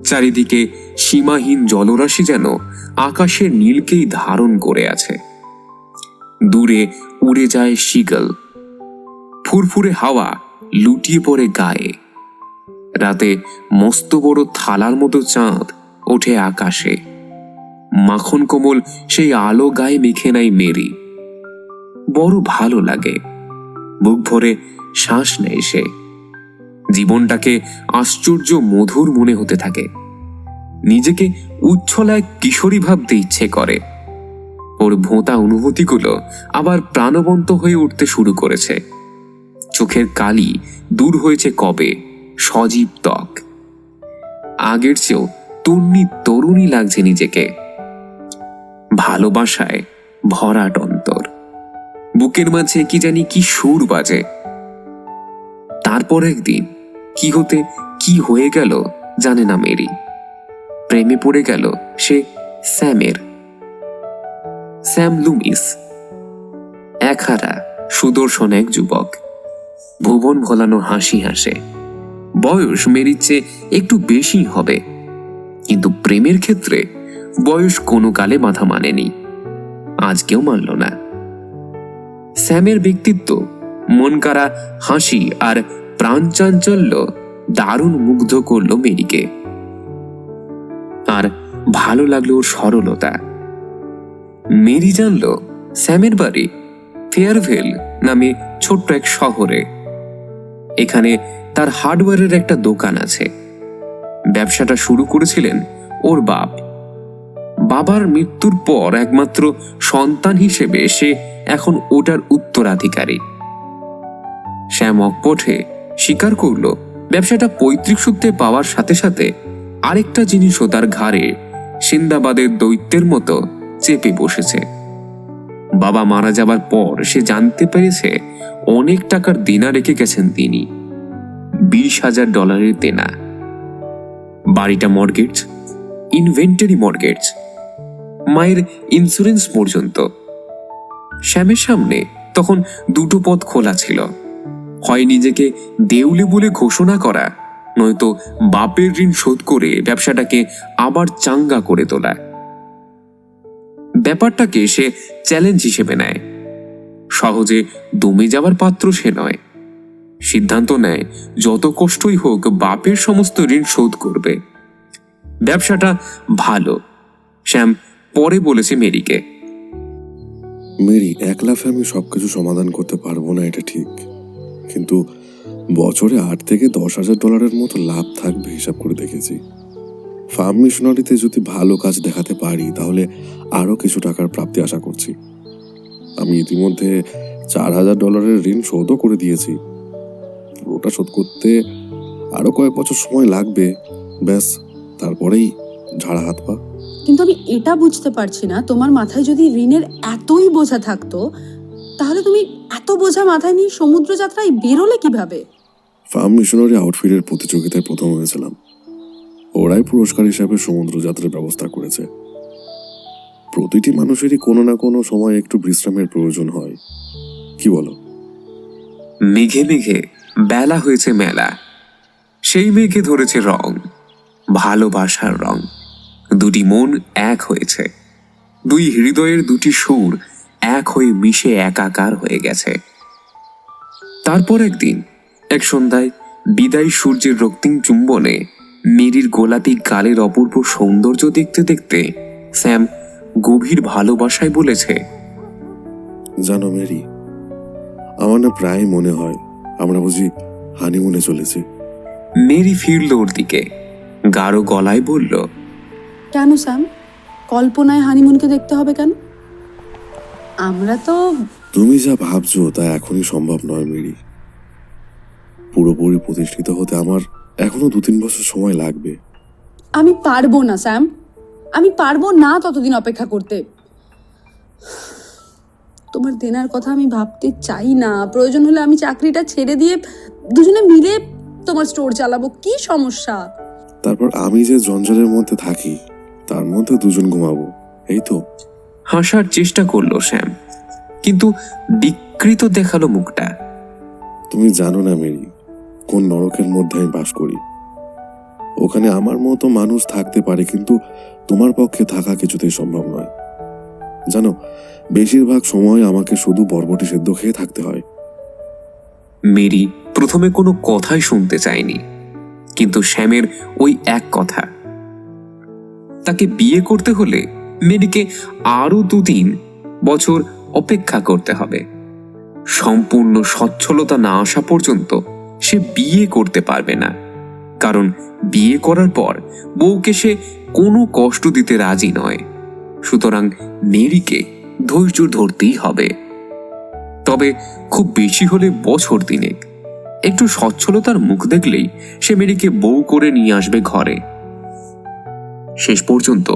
চারিদিকে সীমাহীন জলরাশি যেন আকাশের নীলকেই ধারণ করে আছে। দূরে উড়ে যায় সিগল। ফুরফুরে হাওয়া লুটিয়ে পড়ে গায়ে। রাতে মস্ত বড় থালার মতো চাঁদ ওঠে আকাশে। মাখন কোমল সেই আলো গায়ে মেখে নাই মেরি। বড় ভালো লাগে, বুক ভরে শ্বাস নেয় সে। জীবনটাকে আশ্চর্য মধুর মনে হতে থাকে। নিজেকে উচ্ছলায় কিশোরী ভাবতে ইচ্ছে করে। ওর ভোঁতা অনুভূতিগুলো আবার প্রাণবন্ত হয়ে উঠতে শুরু করেছে। চোখের কালি দূর হয়েছে কবে, সজীব ত্বক। আগের চেয়েও তরুণী লাগছে নিজেকে। ভালোবাসায় ভরাট অন্তর, বুকের মাঝে কি জানি কি সুর বাজে। তারপর একদিন কি হতে কি হয়ে গেল জানে না মেরি। প্রেমে পড়ে গেল সে স্যাম লুমিস। একহারা সুদর্শন এক যুবক, ভুবন ভোলানো হাসি হাসে। বয়স মেরির চেয়ে একটু বেশি হবে, কিন্তু প্রেমের ক্ষেত্রে বয়স কোনো কালে মাথা মানেনি, আজকেও মানল না। স্যামের ব্যক্তিত্ব, মনকাড়া হাসি আর প্রাণচাঞ্চল্য দারুণ মুগ্ধ করল মেরিকে। আর ভালো লাগলো ওর সরলতা। মেরি জানল স্যামের বাড়ি ফেয়ারভেল নামে ছোট্ট এক শহরে। এখানে তার হার্ডওয়্যারের একটা দোকান আছে। ব্যবসাটা শুরু করেছিলেন ওর বাবার মৃত্যুর পর একমাত্র সন্তান হিসেবে সে এখন ওটার উত্তরাধিকারী। শ্যাম অকপটে স্বীকার করল ব্যবসাটা পৈতৃক সূত্রে পাওয়ার সাথে সাথে আরেকটা জিনিসও তার ঘাড়ে সিন্দাবাদের দৈত্যের মতো চেপে বসেছে। বাবা মারা যাবার পর সে জানতে পেরেছে অনেক টাকার দেনা রেখে গেছেন তিনি, $20,000 দেনা। বাড়িটা মর্গেজ, ইনভেন্টরি মর্গেজ, মায়ের ইন্স্যুরেন্স পর্যন্ত। শ্যামের সামনে তখন দুটো পথ খোলা ছিল, হয় নিজেকে দেউলে বলে ঘোষণা করা, নয়তো বাপের ঋণ শোধ করে ব্যবসাটাকে আবার চাঙ্গা করে তোলা। ব্যাপারটাকে সে চ্যালেঞ্জ হিসেবে নেয়। সহজে দমে যাবার পাত্র সে নয়। সিদ্ধান্ত নেয় যত কষ্টই হোক বাপের সমস্ত ঋণ শোধ করবে। ব্যবসাটা ভালো, শ্যাম পরে বলেছে মেরিকে। মেরি, একলাফে আমি সবকিছু সমাধান করতে পারবো না, এটা ঠিক, কিন্তু বছরে $8,000 থেকে $10,000 মতো লাভ থাকবে হিসাব করে দেখেছি। ফার্ম মিশনারিতে যদি ভালো কাজ দেখাতে পারি তাহলে আরো কিছু টাকার প্রাপ্তি আশা করছি। আমি ইতিমধ্যে $4,000 ঋণ শোধও করে দিয়েছি। পুরোটা শোধ করতে আরো কয়েক বছর সময় লাগবে, ব্যাস তারপরেই ঝাড়া হাত পা। কিন্তু আমি এটা বুঝতে পারছি না, তোমার মাথায় যদি ঋণের এতই বোঝা থাকতো তাহলে তুমি এত বোঝা মাথায় নিয়ে সমুদ্র যাত্রায় বেরোলে কিভাবে? ফার্ম মিশনারি আউটফিটের প্রতিযোগিতায় প্রথম হয়েছিলাম। ওরাই পুরস্কার হিসাবে সমুদ্র যাত্রার ব্যবস্থা করেছে। প্রতিটি মানুষেরই কোনো না কোনো সময় একটু বিশ্রামের প্রয়োজন হয়, কি বলো? মেঘে মেঘে বেলা হয়েছে মেলা। সেই মেঘে ধরেছে রং, ভালোবাসার রং। দুটি মন এক হয়েছে, দুই হৃদয়ের দুটি সুর এক হয়ে মিশে একাকার হয়ে গেছে। তারপর একদিন এক সন্ধ্যায় বিদায়ী সূর্যের রক্তিম চুম্বনে মেরির গোলাপি গালের অপূর্ব সৌন্দর্য দেখতে দেখতে স্যাম গভীর ভালোবাসায় বলেছে, জানো মেরি, আমার না প্রায় মনে হয় আমরা বুঝি হানিমুনে চলেছি। মেরি ফিরল ওর দিকে, গাঢ় গলায় বলল, কেন স্যাম, কল্পনায় হানিমুনকে দেখতে হবে কেন? আমরা তো... তুমি যা ভাবছো তা এখনই সম্ভব নয় মেরি। পুরোপুরি প্রতিষ্ঠিত হতে আমার এখনো 2-3 বছর সময় লাগবে। আমি পারবো না স্যাম, আমি পারবো না ততদিন অপেক্ষা করতে। তোমার দেনার কথা আমি ভাবতে চাই না। প্রয়োজন হলে আমি চাকরিটা ছেড়ে দিয়ে দুজনে মিলে তোমার স্টোর চালাবো, কি সমস্যা? তারপর আমি যে জঞ্জালের মধ্যে থাকি তার মধ্যে দুজন ঘুমাবো, এই তো। হাসার চেষ্টা করলো শ্যাম, কিন্তু বিকৃত দেখালো মুখটা। তুমি জানো না মেরি, কোন নরকের মধ্যে আমি বাস করি। ওখানে আমার মতো মানুষ থাকতে পারে, কিন্তু তোমার পক্ষে থাকা কিছুতেই সম্ভব নয়। জানো, বেশিরভাগ সময় আমাকে শুধু বরবটি সেদ্ধ খেয়ে থাকতে হয়। মেরি প্রথমে কোনো কথাই শুনতে চায়নি, কিন্তু শ্যামের ওই এক কথা। তাকে বিয়ে করতে হলে মেরিকে আরো 2-3 বছর অপেক্ষা করতে হবে। সম্পূর্ণ সচ্ছলতা না আসা পর্যন্ত সে বিয়ে করতে পারবে না, কারণ বিয়ে করার পর বউকে সে কোনো কষ্ট দিতে রাজি নয়। সুতরাং মেরিকে ধৈর্য ধরতেই হবে। তবে খুব বেশি হলে বছর দিনেক। একটু সচ্ছলতার মুখ দেখলেই সে মেরিকে বউ করে নিয়ে আসবে ঘরে। শেষ পর্যন্ত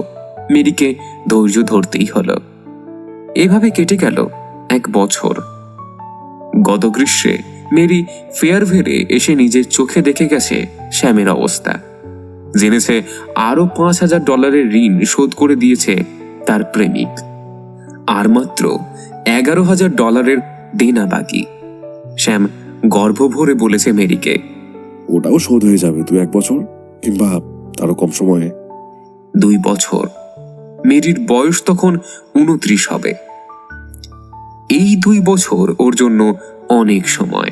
মেরিকে ধৈর্য ধরতেই হলো। এভাবে কেটে গেল 1 বছর। গত গ্রীষ্মে মেরি ফেয়ারভেলে এসে নিজের চোখে দেখে গেছে শ্যামের অবস্থা। জেনেছে আরো $5,000 ঋণ শোধ করে দিয়েছে তার প্রেমিক। আর মাত্র $11,000 দেনা বাকি। শ্যাম গর্ভ ভরে বলেছে মেরিকে, ওটাও শোধ হয়ে যাবে 2-1 বছর, কিংবা তারও কম সময়ে। 2 বছর। মেরির বয়স তখন 29 হবে। এই 2 বছর ওর জন্য অনেক সময়,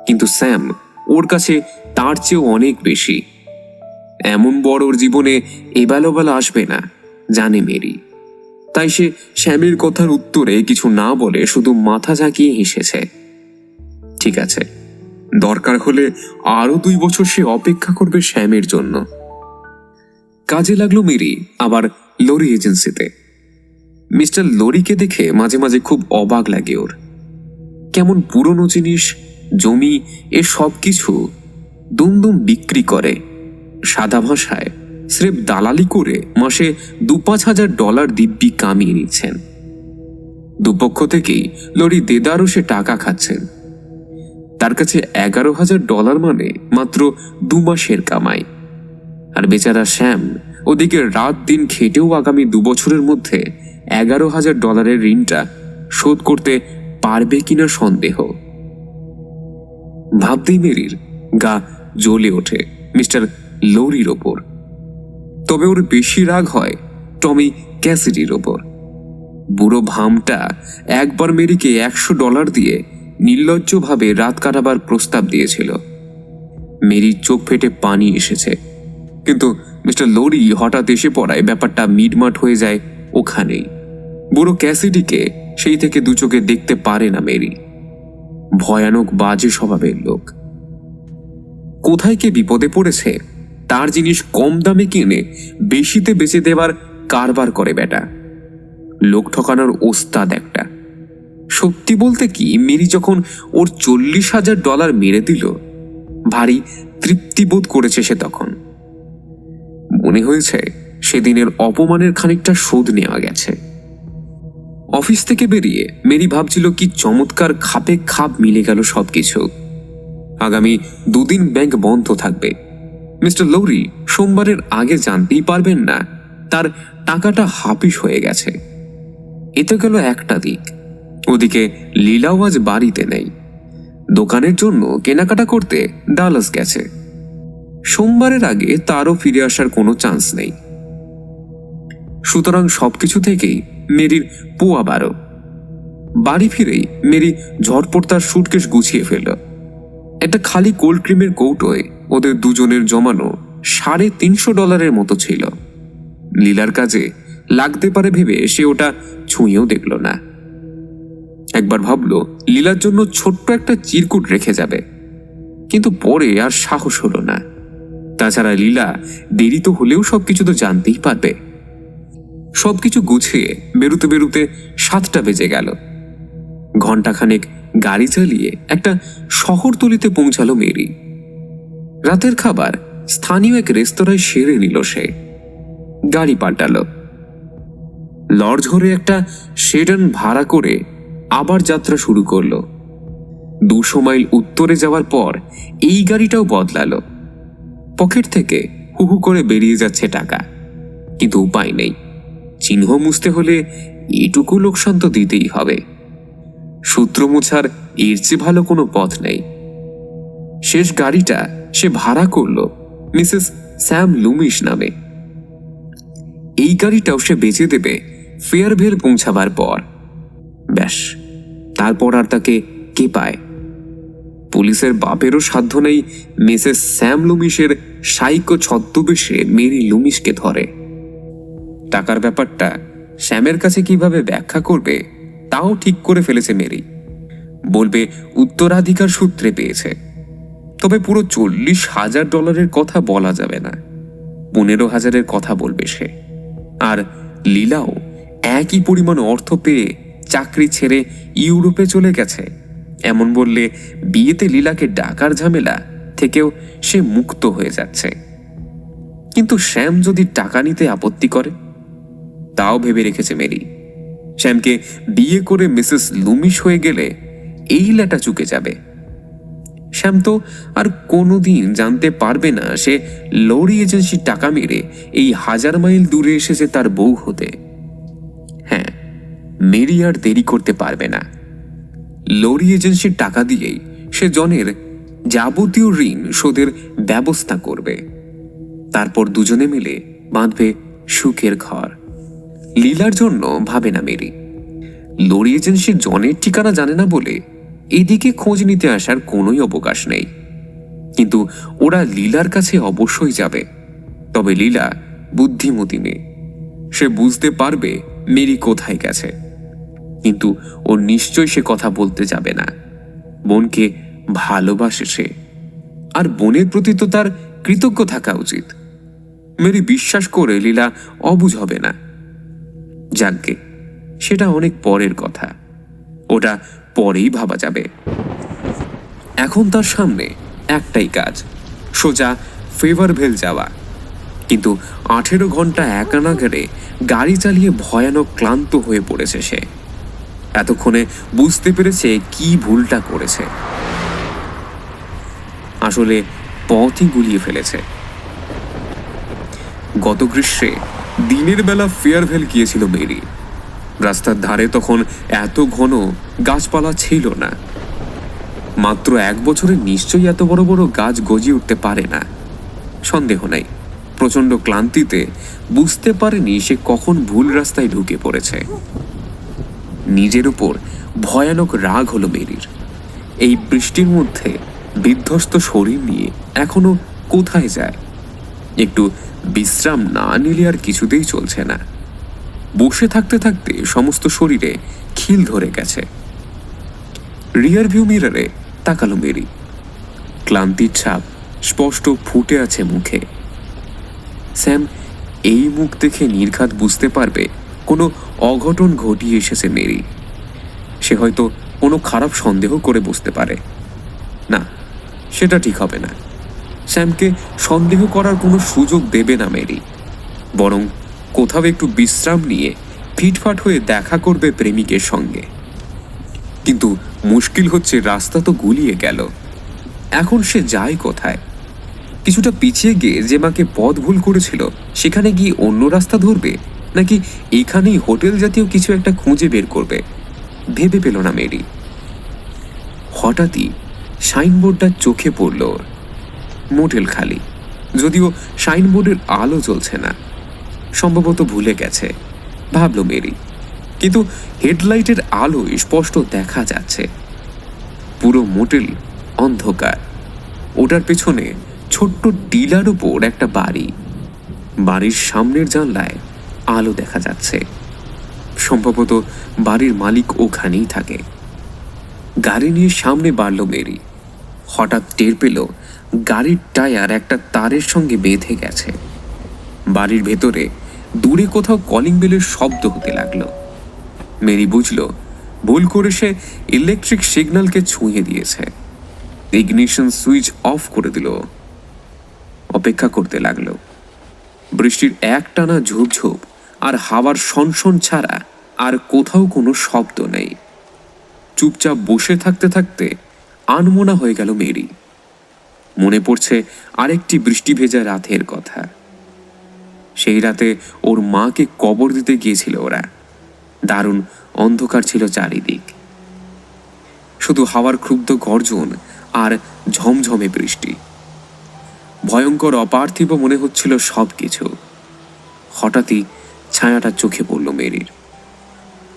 কিন্তু স্যাম ওর কাছে তার চেয়েও অনেক বেশি। এমন বড় ওর জীবনে এবেলা আসবে না জানে মেরি। তাই সে শ্যামের কথার উত্তরে কিছু না বলে শুধু মাথা ঝাঁকিয়ে হেসেছে। ঠিক আছে, দরকার হলে আরো 2 বছর সে অপেক্ষা করবে শ্যামের জন্য। কাজে লাগলো মেরি আবার লরি এজেন্সিতে। মিস্টার লরিকে দেখে মাঝে মাঝে খুব অবাক লাগে ওর। কেমন পুরনো জিনিস, জমি, এ সব কিছু দুমদুম বিক্রি করে। সাদা ভাষায় স্রেফ দালালি করে মাসে $2-5,000 দিব্যি কামিয়ে নিচ্ছেন। দুপক্ষ থেকেই লরি দেদারসে টাকা খাচ্ছেন। তার কাছে $11,000 মানে মাত্র 2 মাসের কামাই। আর বেচারা শ্যাম ওদিকে রাত দিন খেটেও আগামী 2 বছরের মধ্যে $11,000 ঋণটা শোধ করতে পারবে কিনা সন্দেহ। ভাবতেই মেরির গা জ্বলে ওঠে মিস্টার লরির ওপর। তবে ওর বেশি রাগ হয় টমি ক্যাসিডির ওপর। বুড়ো ভামটা একবার মেরিকে $100 দিয়ে নির্লজ্জভাবে রাত কাটাবার প্রস্তাব দিয়েছিল। মেরির চোখ ফেটে পানি এসেছে, কিন্তু মিস্টার লরি হঠাৎ এসে পড়ায় ব্যাপারটা মিটমাট হয়ে যায় ওখানেই। বুড়ো ক্যাসিডিকে সেই থেকে 2 চোখে দেখতে পারে না মেরি। ভয়ানক বাজে স্বভাবের লোক। কোথায় কে বিপদে পড়েছে তার জিনিস কম দামে কিনে বেশিতে বেচে দেবার কারবার করে বেটা। লোক ঠকানোর ওস্তাদ একটা। সত্যি বলতে কি, মেরি যখন ওর $40,000 মেরে দিল, ভারী তৃপ্তিবোধ করেছে সে। তখন মনে হয়েছে সেদিনের অপমানের খানিকটা শোধ নেওয়া গেছে। অফিস থেকে বেরিয়ে মেরি ভাবছিল কি চমৎকার খাপে খাপ মিলে গেল সবকিছু। আগামী 2 দিন ব্যাংক বন্ধ থাকবে। মিস্টার লৌরি সোমবারের আগে জানতেই পারবেন না তার টাকাটা হাফিস হয়ে গেছে। এতে গেল একটা দিক। ওদিকে লীলাও আজ বাড়িতে নেই। দোকানের জন্য কেনাকাটা করতে ডালাস গেছে। সোমবারের আগে তারও ফিরে আসার কোনো চান্স নেই। সুতরাং সবকিছু থেকেই মেরির পোয়া 12। বাড়ি ফিরেই মেরি ঝটপট তার সুটকেস গুছিয়ে ফেলল। একটা খালি কোল্ড ক্রিমের কৌটোয় ওদের দুজনের জমানো $350 মতো ছিল। লীলার কাজে লাগতে পারে ভেবে সে ওটা ছুঁয়েও দেখল না। একবার ভাবলো লীলার জন্য ছোট্ট একটা চিরকুট রেখে যাবে, কিন্তু পরে আর সাহস হলো না। তাছাড়া লীলা দেরি তো হলেও সবকিছু তো জানতেই পারবে। সবকিছু গুছিয়ে বেরুতে বেরুতে 7টা বেজে গেল। ঘণ্টাখানেক গাড়ি চালিয়ে একটা শহরতলিতে পৌঁছালো মেরি। রাতের খাবার স্থানীয় এক রেস্তোরাঁয় সেরে নিল সে। গাড়ি পাল্টালো। লজ ঘরে একটা সেডান ভাড়া করে আবার যাত্রা শুরু করলো। 200 মাইল উত্তরে যাওয়ার পর এই গাড়িটাও বদলালো। পকেট থেকে হুহু করে বেরিয়ে যাচ্ছে টাকা, কিন্তু উপায় নেই। চিহ্ন মুছতে হলে এটুকু লোকসান তো দিতেই হবে। সূত্র মুছার এর চেয়ে ভালো কোনো পথ নেই। শেষ গাড়িটা সে ভাড়া করলো মিসেস স্যাম লুমিশ নামে। এই গাড়িটাও সে বেচে দেবে ফেয়ারভেল পৌঁছাবার পর। ব্যাস, তারপর আর তাকে কে পায়? পুলিশের বাপেরও সাধ্য নেই মিসেস স্যাম লুমিশের সাইকো ছদ্মবেশে মেরি লুমিশকে ধরে। টাকার ব্যাপারটা শ্যামের কাছে কিভাবে ব্যাখ্যা করবে তাও ঠিক করে ফেলেছে মেরি। বলবে উত্তরাধিকার সূত্রে পেয়েছে। তবে পুরো $40,000 কথা বলা যাবে না, 15,000 কথা বলবে সে। আর লীলাও একই পরিমাণ অর্থ পেয়ে চাকরি ছেড়ে ইউরোপে চলে গেছে, এমন বললে বিয়েতে লীলাকে ডাকার ঝামেলা থেকেও সে মুক্ত হয়ে যাচ্ছে। কিন্তু শ্যাম যদি টাকা নিতে আপত্তি করে, তাও ভেবে রেখেছে মেরি। শ্যামকে বিয়ে করে মিসেস লুমিশ হয়ে গেলে এই লেটা চুকে যাবে। শ্যাম তো আর কোনোদিন জানতে পারবে না সে লরি এজেন্সির টাকা মেরে এই 1000 মাইল দূরে এসেছে তার বউ হতে। হ্যাঁ, মেরি আর দেরি করতে পারবে না। লরি এজেন্সির টাকা দিয়েই সে জনের যাবতীয় ঋণ শোধের ব্যবস্থা করবে। তারপর দুজনে মিলে বাঁধবে সুখের ঘর। লীলার জন্য ভাবে না মেরি। লরি এজেন্সি জনের ঠিকানা জানে না বলে এদিকে খোঁজ নিতে আসার কোনোই অবকাশ নেই। কিন্তু ওরা লীলার কাছে অবশ্যই যাবে। তবে লীলা বুদ্ধিমতী মেয়ে, সে বুঝতে পারবে মেরি কোথায় গেছে। কিন্তু ও নিশ্চয়ই সে কথা বলতে যাবে না। বোনকে ভালোবাসে সে, আর বোনের প্রতি তো তার কৃতজ্ঞ থাকা উচিত। মেরি বিশ্বাস করে লীলা অবুঝ হবে না। যাজ্ঞে, সেটা অনেক পরের কথা, ওটা পরেই ভাবা যাবে। এখন তার সামনে একটাই কাজ, সোজা ফেভারভেল যাওয়া। কিন্তু 18 ঘন্টা একানাগারে গাড়ি চালিয়ে ভয়ানক ক্লান্ত হয়ে পড়েছে সে। এতক্ষণে বুঝতে পেরেছে কি ভুলটা করেছে। আসলে পথই গুলিয়ে ফেলেছে। গত গ্রীষ্মে দিনের বেলা ফেয়ারভেল গিয়েছিল মেরি। রাস্তার ধারে তখন এত ঘন গাছপালা ছিল না। মাত্র 1 বছরে নিশ্চয়ই এত বড় বড় গাছ গজিয়ে উঠতে পারে না, সন্দেহ নাই। প্রচন্ড ক্লান্তিতে বুঝতে পারেনি সে কখন ভুল রাস্তায় ঢুকে পড়েছে। নিজের উপর ভয়ানক রাগ হলো মেরির। এই বৃষ্টির মধ্যে বিধ্বস্ত শরীর নিয়ে এখনো কোথায় যায়? একটু বিশ্রাম না নিলে আর কিছুতেই চলছে না। বসে থাকতে থাকতে সমস্ত শরীরে খিল ধরে গেছে। রিয়ার ভিউ মিররে তাকালো মেরি। ক্লান্তির ছাপ স্পষ্ট ফুটে আছে মুখে। স্যাম এই মুখ দেখে নির্ঘাত বুঝতে পারবে কোনো অঘটন ঘটিয়ে এসেছে মেরি। সে হয়তো কোনো খারাপ সন্দেহ করে বসতে পারে। না, সেটা ঠিক হবে না। স্যামকে সন্দেহ করার কোনো সুযোগ দেবে না মেরি, বরং কোথাও একটু বিশ্রাম নিয়ে ফিটফাট হয়ে দেখা করবে প্রেমিকের সঙ্গে। কিন্তু মুশকিল হচ্ছে রাস্তা তো গুলিয়ে গেল। এখন সে যায় কোথায়? কিছুটা পিছিয়ে গিয়ে যে মাকে পথ ভুল করেছিল সেখানে গিয়ে অন্য রাস্তা ধরবে, নাকি এখানেই হোটেল জাতীয় কিছু একটা খুঁজে বের করবে? ভেবে পেল না মেরি। হঠাৎই সাইনবোর্ডটা চোখে পড়ল। মোটেল খালি, যদিও সাইনবোর্ডের আলো জ্বলছে না। সম্ভবত ভুলে গেছে, ভাবল মেরি। কিন্তু হেডলাইটের আলো স্পষ্ট দেখা যাচ্ছে। পুরো মোটেল অন্ধকার। ওটার পেছনে ছোট্ট টিলার উপর একটা বাড়ি। বাড়ির সামনের জানলায় আলো দেখা যাচ্ছে। সম্ভবত বাড়ির মালিক ওখানেই থাকে। গাড়ি নিয়ে সামনে বাড়ল মেরি। হঠাৎ টের পেল গাড়ির টায়ার একটা তারের সঙ্গে বেঁধে গেছে। বাড়ির ভেতরে দূরে কোথাও কলিং বেলের শব্দ হতে লাগলো। মেরি বুঝল ভুল করে সে ইলেকট্রিক সিগন্যালকে ছুঁয়ে দিয়েছে। ইগনিশন সুইচ অফ করে দিল। অপেক্ষা করতে লাগলো। বৃষ্টির একটানা ঝুপঝুপ আর হাওয়ার সনসন ছাড়া আর কোথাও কোনো শব্দ নেই। চুপচাপ বসে থাকতে থাকতে আনমনা হয়ে গেল মেরি। মনে পড়ছে আরেকটি বৃষ্টি ভেজা রাতের কথা। সেই রাতে ওর মাকে কবর দিতে গিয়েছিল ওরা। দারুণ অন্ধকার ছিল চারিদিক, শুধু হাওয়ার ক্ষুব্ধ গর্জন আর ঝমঝমে বৃষ্টি। ভয়ঙ্কর অপার্থিব মনে হচ্ছিল সব কিছু। হঠাৎই ছায়াটা চোখে পড়ল মেরির।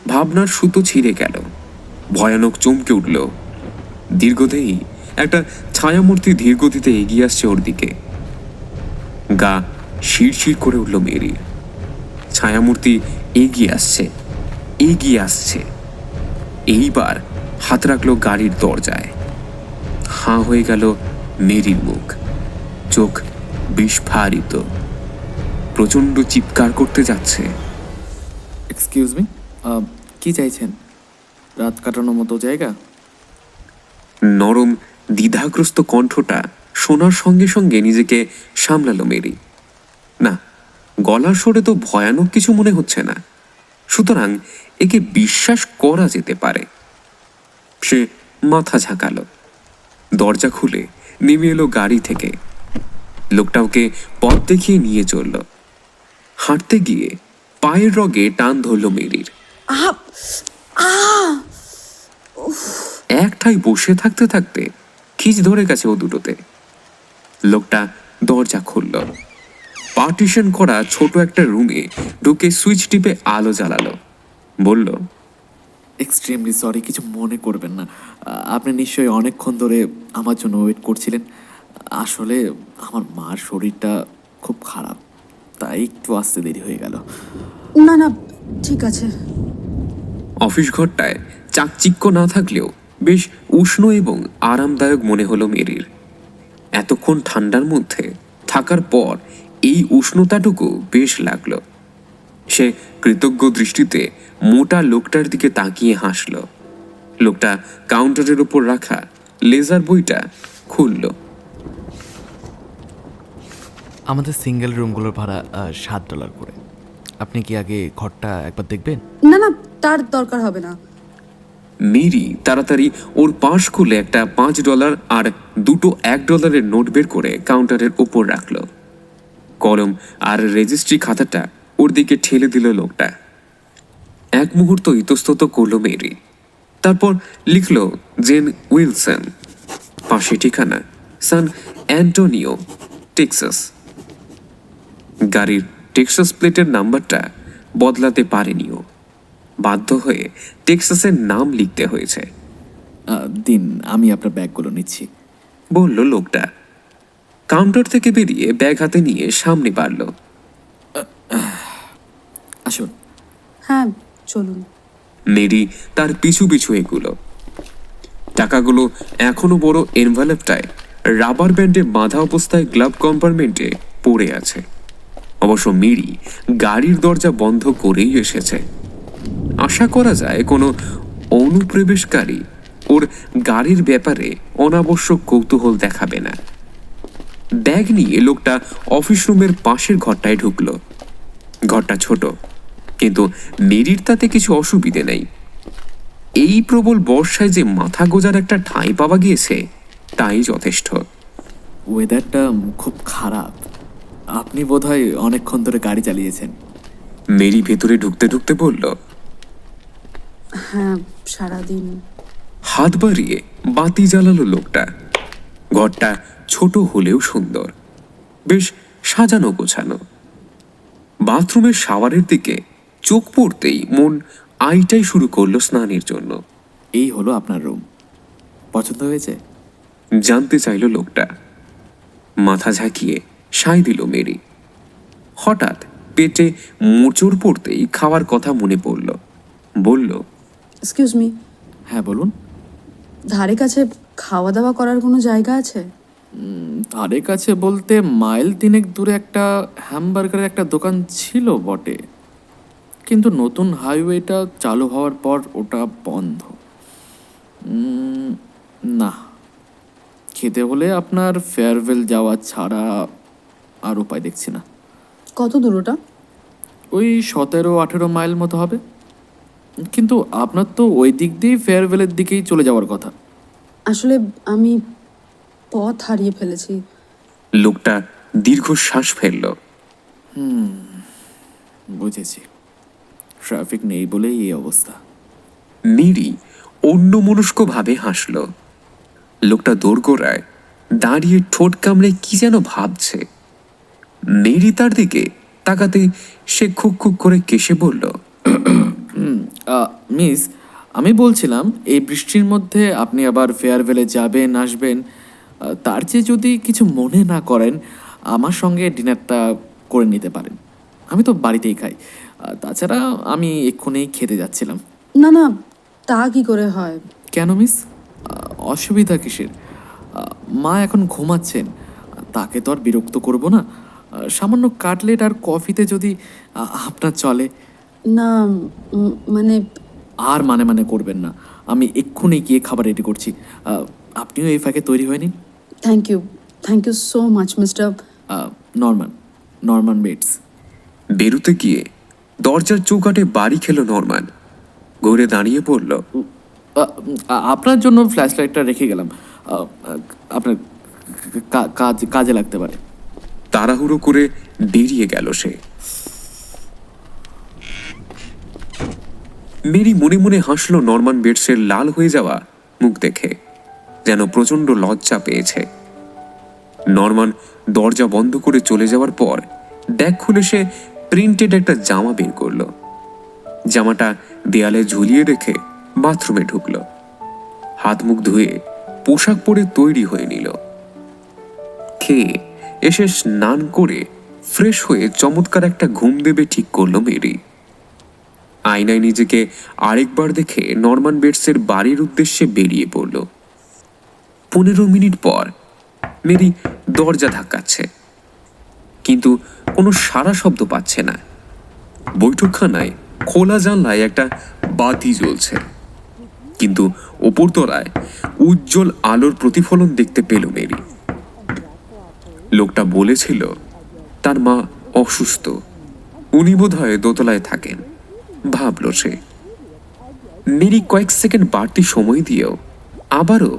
ভাবনার সুতো ছিঁড়ে গেল। ভয়ানক চমকে উঠল। দীর্ঘদেহী একটা ছায়ামূর্তি ধীরগতিতে এগিয়ে আসছে ওর দিকে। গা শিরশির করে উঠল মেরির। ছায়ামূর্তি এগিয়ে আসছে, এগিয়ে আসছে। এইবার হাত রাখলো গাড়ির দরজায়। হাঁ হয়ে গেল মেরির মুখ, চোখ বিস্ফারিত, প্রচণ্ড চিৎকার করতে যাচ্ছে। এক্সকিউজ মি, কি চাইছেন? রাত কাটানোর মতো জায়গা? নরম দ্বিধাগ্রস্ত কণ্ঠটা শোনার সঙ্গে সঙ্গে নিজেকে সামলালো মেরি। না, গলার স্বরে তো ভয়ানক কিছু মনে হচ্ছে না, সুতরাং একে বিশ্বাস করা যেতে পারে। সে মাথা ঝাঁকালো, দরজা খুলে নেমে এলো গাড়ি থেকে। লোকটা ওকে পথ দেখিয়ে নিয়ে চলল। হাঁটতে গিয়ে পায়ের রগে টান ধরল মেরির। একটাই বসে থাকতে থাকতে খিচ ধরে গেছে ও দুটোতে। লোকটা দরজা খুলল, পার্টিশন করা ছোট একটা রুমে ঢুকে সুইচ টিপে আলো জ্বালালো। বলল, এক্সট্রিমলি সরি, কিছু মনে করবেন না। আপনি নিশ্চয়ই অনেকক্ষণ ধরে আমার জন্য ওয়েট করছিলেন। আসলে আমার মার শরীরটা খুব খারাপ, তাই একটু আসতে দেরি হয়ে গেল। না না, ঠিক আছে। অফিস ঘরটায় চাকচিক্য না থাকলেও বেশ উষ্ণ এবং আরামদায়ক মনে হলো মেরির। এতক্ষণ ঠান্ডার মধ্যে থাকার পর এই উষ্ণতাটুকু বেশ লাগলো। সে কৃতজ্ঞ দৃষ্টিতে মোটা লোকটার দিকে তাকিয়ে হাসল। লোকটা কাউন্টারের ওপর রাখা লেজার বইটা খুলল। আমাদের সিঙ্গেল রুমগুলোর ভাড়া $7 করে। আপনি কি আগে ঘরটা একবার দেখবেন? না না, তার দরকার হবে না। মেরি তাড়াতাড়ি ওর পাশ খুলে একটা $5 আর দুটো $1 নোট বের করে কাউন্টারের ওপর রাখল। কলম আর রেজিস্ট্রি খাতাটা ওর দিকে ঠেলে দিল লোকটা। এক মুহূর্ত ইতস্তত করল মেরি, তারপর লিখল জেন উইলসন, পাশে ঠিকানা সান অ্যান্টোনিও, টেক্সাস। গাড়ির টেক্সাস প্লেটের নাম্বারটা বদলাতে পারেনিও, বাধ্য হয়ে টেক্সাসের নাম লিখতে হয়েছে। দিন, আমি আপনার ব্যাগগুলো নিচ্ছি, বলল লোকটা। কাউন্টার থেকে বেরিয়ে ব্যাগ হাতে নিয়ে সামনে বাড়ল। আসুন। হ্যাঁ, চলুন। মেরি তার পিছু পিছু এগুলো। টাকাগুলো এখনো বড় এনভেলপটায় রাবার ব্যান্ডে বাঁধা অবস্থায় গ্লাভ কম্পার্টমেন্টে পড়ে আছে। অবশ্য মেরি গাড়ির দরজা বন্ধ করেই এসেছে। আশা করা যায় কোনো অনুপ্রবেশকারী ওর গাড়ির ব্যাপারে অনাবশ্যক কৌতূহল দেখাবে না। ব্যাগ নিয়ে লোকটা অফিস রুমের পাশের ঘরটায় ঢুকলো। ঘরটা ছোট, কিন্তু মেরির তাতে কিছু অসুবিধে নেই। এই প্রবল বর্ষায় যে মাথা গোজার একটা ঠাঁই পাওয়া গিয়েছে তাই যথেষ্ট। ওয়েদারটা খুব খারাপ। আপনি বোধহয় অনেকক্ষণ ধরে গাড়ি চালিয়েছেন। মেরি ভেতরে ঢুকতে ঢুকতে বলল, হ্যাঁ, সারাদিন। হাত বাড়িয়ে বাতি জ্বালালো লোকটা। ঘরটা ছোট হলেও সুন্দর, বেশ সাজানো গোছানো। বাথরুমের শাওয়ারের দিকে চোখ পড়তেই মন আইটাই শুরু করলো স্নানের জন্য। এই হলো আপনার রুম, পছন্দ হয়েছে? জানতে চাইল লোকটা। মাথা ঝাঁকিয়ে সায় দিল মেরি। হঠাৎ পেটে মোচড় পড়তেই খাওয়ার কথা মনে পড়ল। বলল, এক্সকিউজ মি, হ্যাঁ বলুন। ধারে কাছে খাওয়া দাওয়া করার কোনো জায়গা আছে? ধারে কাছে বলতে মাইল 3 দূরে একটা হ্যামবার্গারের একটা দোকান ছিল বটে, কিন্তু নতুন হাইওয়েটা চালু হওয়ার পর ওটা বন্ধ। না, খেতে হলে আপনার ফেয়ারওয়েল যাওয়া ছাড়া আর উপায় দেখছি না। কত দূর ওটা? ওই 17-18 মাইল মতো হবে, কিন্তু আপনার তো ওই দিক দিয়েই ফেয়ারওয়েলের দিকেই চলে যাওয়ার কথা। আসলে আমি পথ হারিয়ে ফেলেছি। লোকটা দীর্ঘশ্বাস ফেলল। বুঝেছি, ট্রাফিক নেই বলেই এই অবস্থা। মেরি অন্যমনস্কভাবে হাসল। লোকটা দোরগোড়ায় দাঁড়িয়ে ঠোঁট কামড়ে কি যেন ভাবছে। মেরি তার দিকে তাকাতে সে খুক খুক করে কেশে বলল, মিস, আমি বলছিলাম এই বৃষ্টির মধ্যে আপনি আবার ফেয়ারওয়েলে যাবেন আসবেন, তার চেয়ে যদি কিছু মনে না করেন আমার সঙ্গে ডিনারটা করে নিতে পারেন। আমি তো বাড়িতেই খাই, তাছাড়া আমি এক্ষুনি খেতে যাচ্ছিলাম। না না, তা কি করে হয়? কেন মিস, অসুবিধা কিসের? মা এখন ঘুমাচ্ছেন, তাকে তো আর বিরক্ত করব না। সামান্য কাটলেট আর কফিতে যদি আপনার চলে। না মানে আর মানে করবেন না, আমি এক্ষুনি গিয়ে খাবার রেডি করছি। আপনিও এই ফাঁকে তৈরি হয়ে নিন। Thank you so much mister. Norman Bates. বেরুতে গিয়ে দরজার চৌকাঠে বাড়ি খেলো নরমান। ঘুরে দাঁড়িয়ে পড়ল। আপনার জন্য ফ্ল্যাশ লাইটটা রেখে গেলাম, আপনার কাজে লাগতে পারে। তাড়াহুড়ো করে বেরিয়ে গেল সে। মেরি মনে মনে হাসল নরমান বেটসের লাল হয়ে যাওয়া মুখ দেখে, যেন প্রচন্ড লজ্জা পেয়েছে। নরমান দরজা বন্ধ করে চলে যাওয়ার পর ব্যাগ খুলে সে প্রিন্টেড একটা জামা বের করলো। জামাটা দেয়ালে ঝুলিয়ে রেখে বাথরুমে ঢুকলো। হাত মুখ ধুয়ে পোশাক পরে তৈরি হয়ে নিল। খেয়ে এসে স্নান করে ফ্রেশ হয়ে চমৎকার একটা ঘুম দেবে ঠিক করলো মেরি। আয়নায় নিজেকে আরেকবার দেখে নরমান বেটসের বাড়ির উদ্দেশ্যে বেরিয়ে পড়ল। 15 মিনিট পর মেরি দরজা ধাক্কাচ্ছে, কিন্তু কোনো সাড়া শব্দ পাচ্ছে না। বৈঠকখানায় খোলা জানলায় একটা বাতি জ্বলছে, কিন্তু ওপরতলায় উজ্জ্বল আলোর প্রতিফলন দেখতে পেল মেরি। লোকটা বলেছিল তার মা অসুস্থ, উনি বোধহয় দোতলায় থাকেন, ভাবল সে। মেরি কয়েক সেকেন্ড বাড়তি সময় দিয়েও আবারও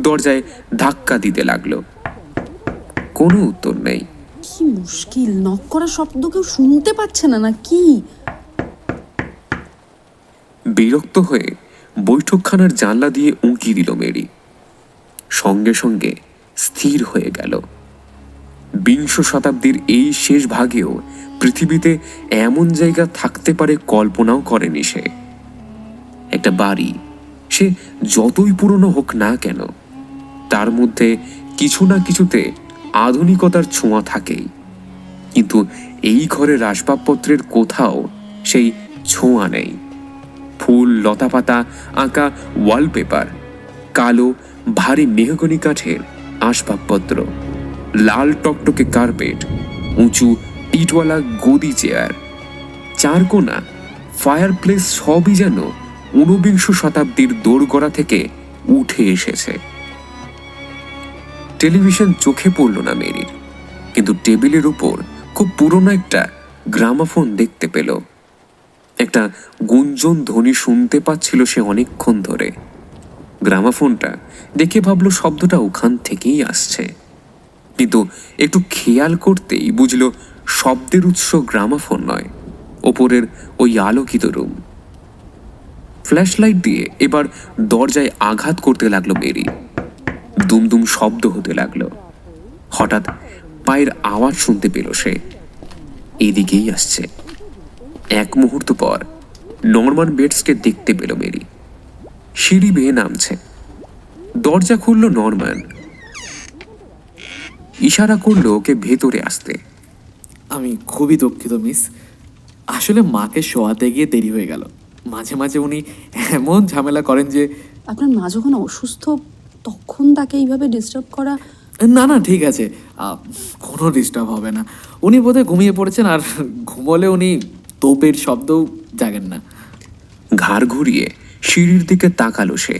দরজায় ধাক্কা দিতে লাগলো। কোনো উত্তর নেই। কি মুশকিল, নক করা শব্দ কেউ শুনতে পাচ্ছে না কি? বিরক্ত হয়ে বৈঠকখানার জানলা দিয়ে উঁকি দিল মেরি। সঙ্গে সঙ্গে স্থির হয়ে গেল। 20 শতাব্দীর এই শেষ ভাগেও পৃথিবীতে এমন জায়গা থাকতে পারে কল্পনাও করেনি সে। একটা বাড়ি, সে যতই পুরনো হোক না কেন, তার মধ্যে কিছু না কিছুতে আধুনিকতার ছোঁয়া থাকেই। কিন্তু এই ঘরের আসবাবপত্রের কোথাও সেই ছোঁয়া নেই। ফুল, লতাপাতা আঁকা ওয়ালপেপার, কালো ভারী মেহগনি কাঠের আসবাবপত্র, লাল টকটকে কার্পেট, উঁচু পিঠওয়ালা গদি চেয়ার, চারকোনা ফায়ারপ্লেস, সবই যেন 19 শতাব্দীর দোরগড়া থেকে উঠে এসেছে। টেলিভিশন চোখে পড়ল না মেরির, কিন্তু টেবিলের উপর খুব পুরনো একটা গ্রামাফোন দেখতে পেল। একটা গুঞ্জন ধ্বনি শুনতে পাচ্ছিল সে অনেকক্ষণ ধরে। গ্রামাফোনটা দেখে ভাবলো শব্দটা ওখান থেকেই আসছে, কিন্তু একটু খেয়াল করতেই বুঝলো শব্দের উৎস গ্রামাফোন নয়, ওপরের ওই আলোকিত রুম। ফ্ল্যাশ লাইট দিয়ে এবার দরজায় আঘাত করতে লাগলো মেরি। দুমদুম শব্দ হতে লাগলো। হঠাৎ পায়ের আওয়াজ শুনতে পেল সে, এদিকেই আসছে। এক মুহূর্ত পর নরমান বেটসকে দেখতে পেল মেরি, সিঁড়ি বেয়ে নামছে। দরজা খুলল নরমান, ইশারা করলো ওকে ভেতরে আসতে। আমি খুবই দুঃখিত মিস, আসলে মাকে শোয়াতে গিয়ে দেরি হয়ে গেল। মাঝে মাঝে উনি এমন ঝামেলা করেন যে। আপনার মা যখন অসুস্থ তখন তাকে এইভাবে ডিস্টার্ব করা। না ঠিক আছে, কোনো ডিস্টার্ব হবে না। উনি বোধহয় ঘুমিয়ে পড়েছেন, আর ঘুমলে উনি তোপের শব্দও জাগেন না। ঘাড় ঘুরিয়ে সিঁড়ির দিকে তাকালো সে।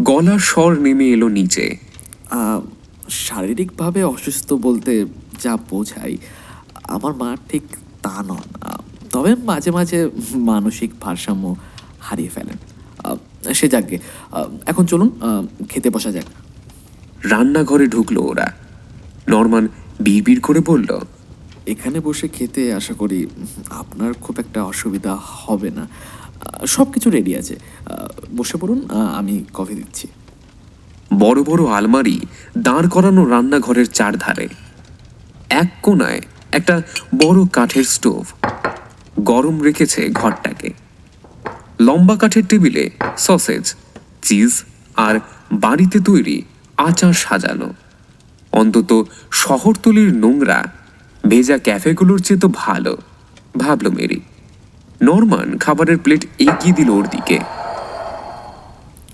গলার স্বর নেমে এলো নিচে। শারীরিকভাবে অসুস্থ বলতে যা বোঝাই, আমার মা ঠিক তা নন, তবে মাঝে মাঝে মানসিক ভারসাম্য হারিয়ে ফেলেন। সে যাকে, এখন চলুন খেতে বসা যাক। রান্নাঘরে ঢুকলো ওরা। নরমান বিড়বিড় করে বলল, এখানে বসে খেতে আশা করি আপনার খুব একটা অসুবিধা হবে না। সব কিছু রেডি আছে, বসে পড়ুন, আমি কফি দিচ্ছি। বড় বড় আলমারি দাঁড় করানো রান্নাঘরের চারধারে। এক কোনায় একটা বড় কাঠের স্টোভ, গরম রেখেছে ঘরটাকে। লম্বা কাঠের টেবিলে সসেজ, চিজ আর বাড়িতে তৈরি আচার সাজানো। অন্তত শহরতলির নোংরা ভেজা ক্যাফেগুলোর চেয়ে তো ভালো, ভাবল মেরি। নরমান খাবারের প্লেট এগিয়ে দিল ওর দিকে।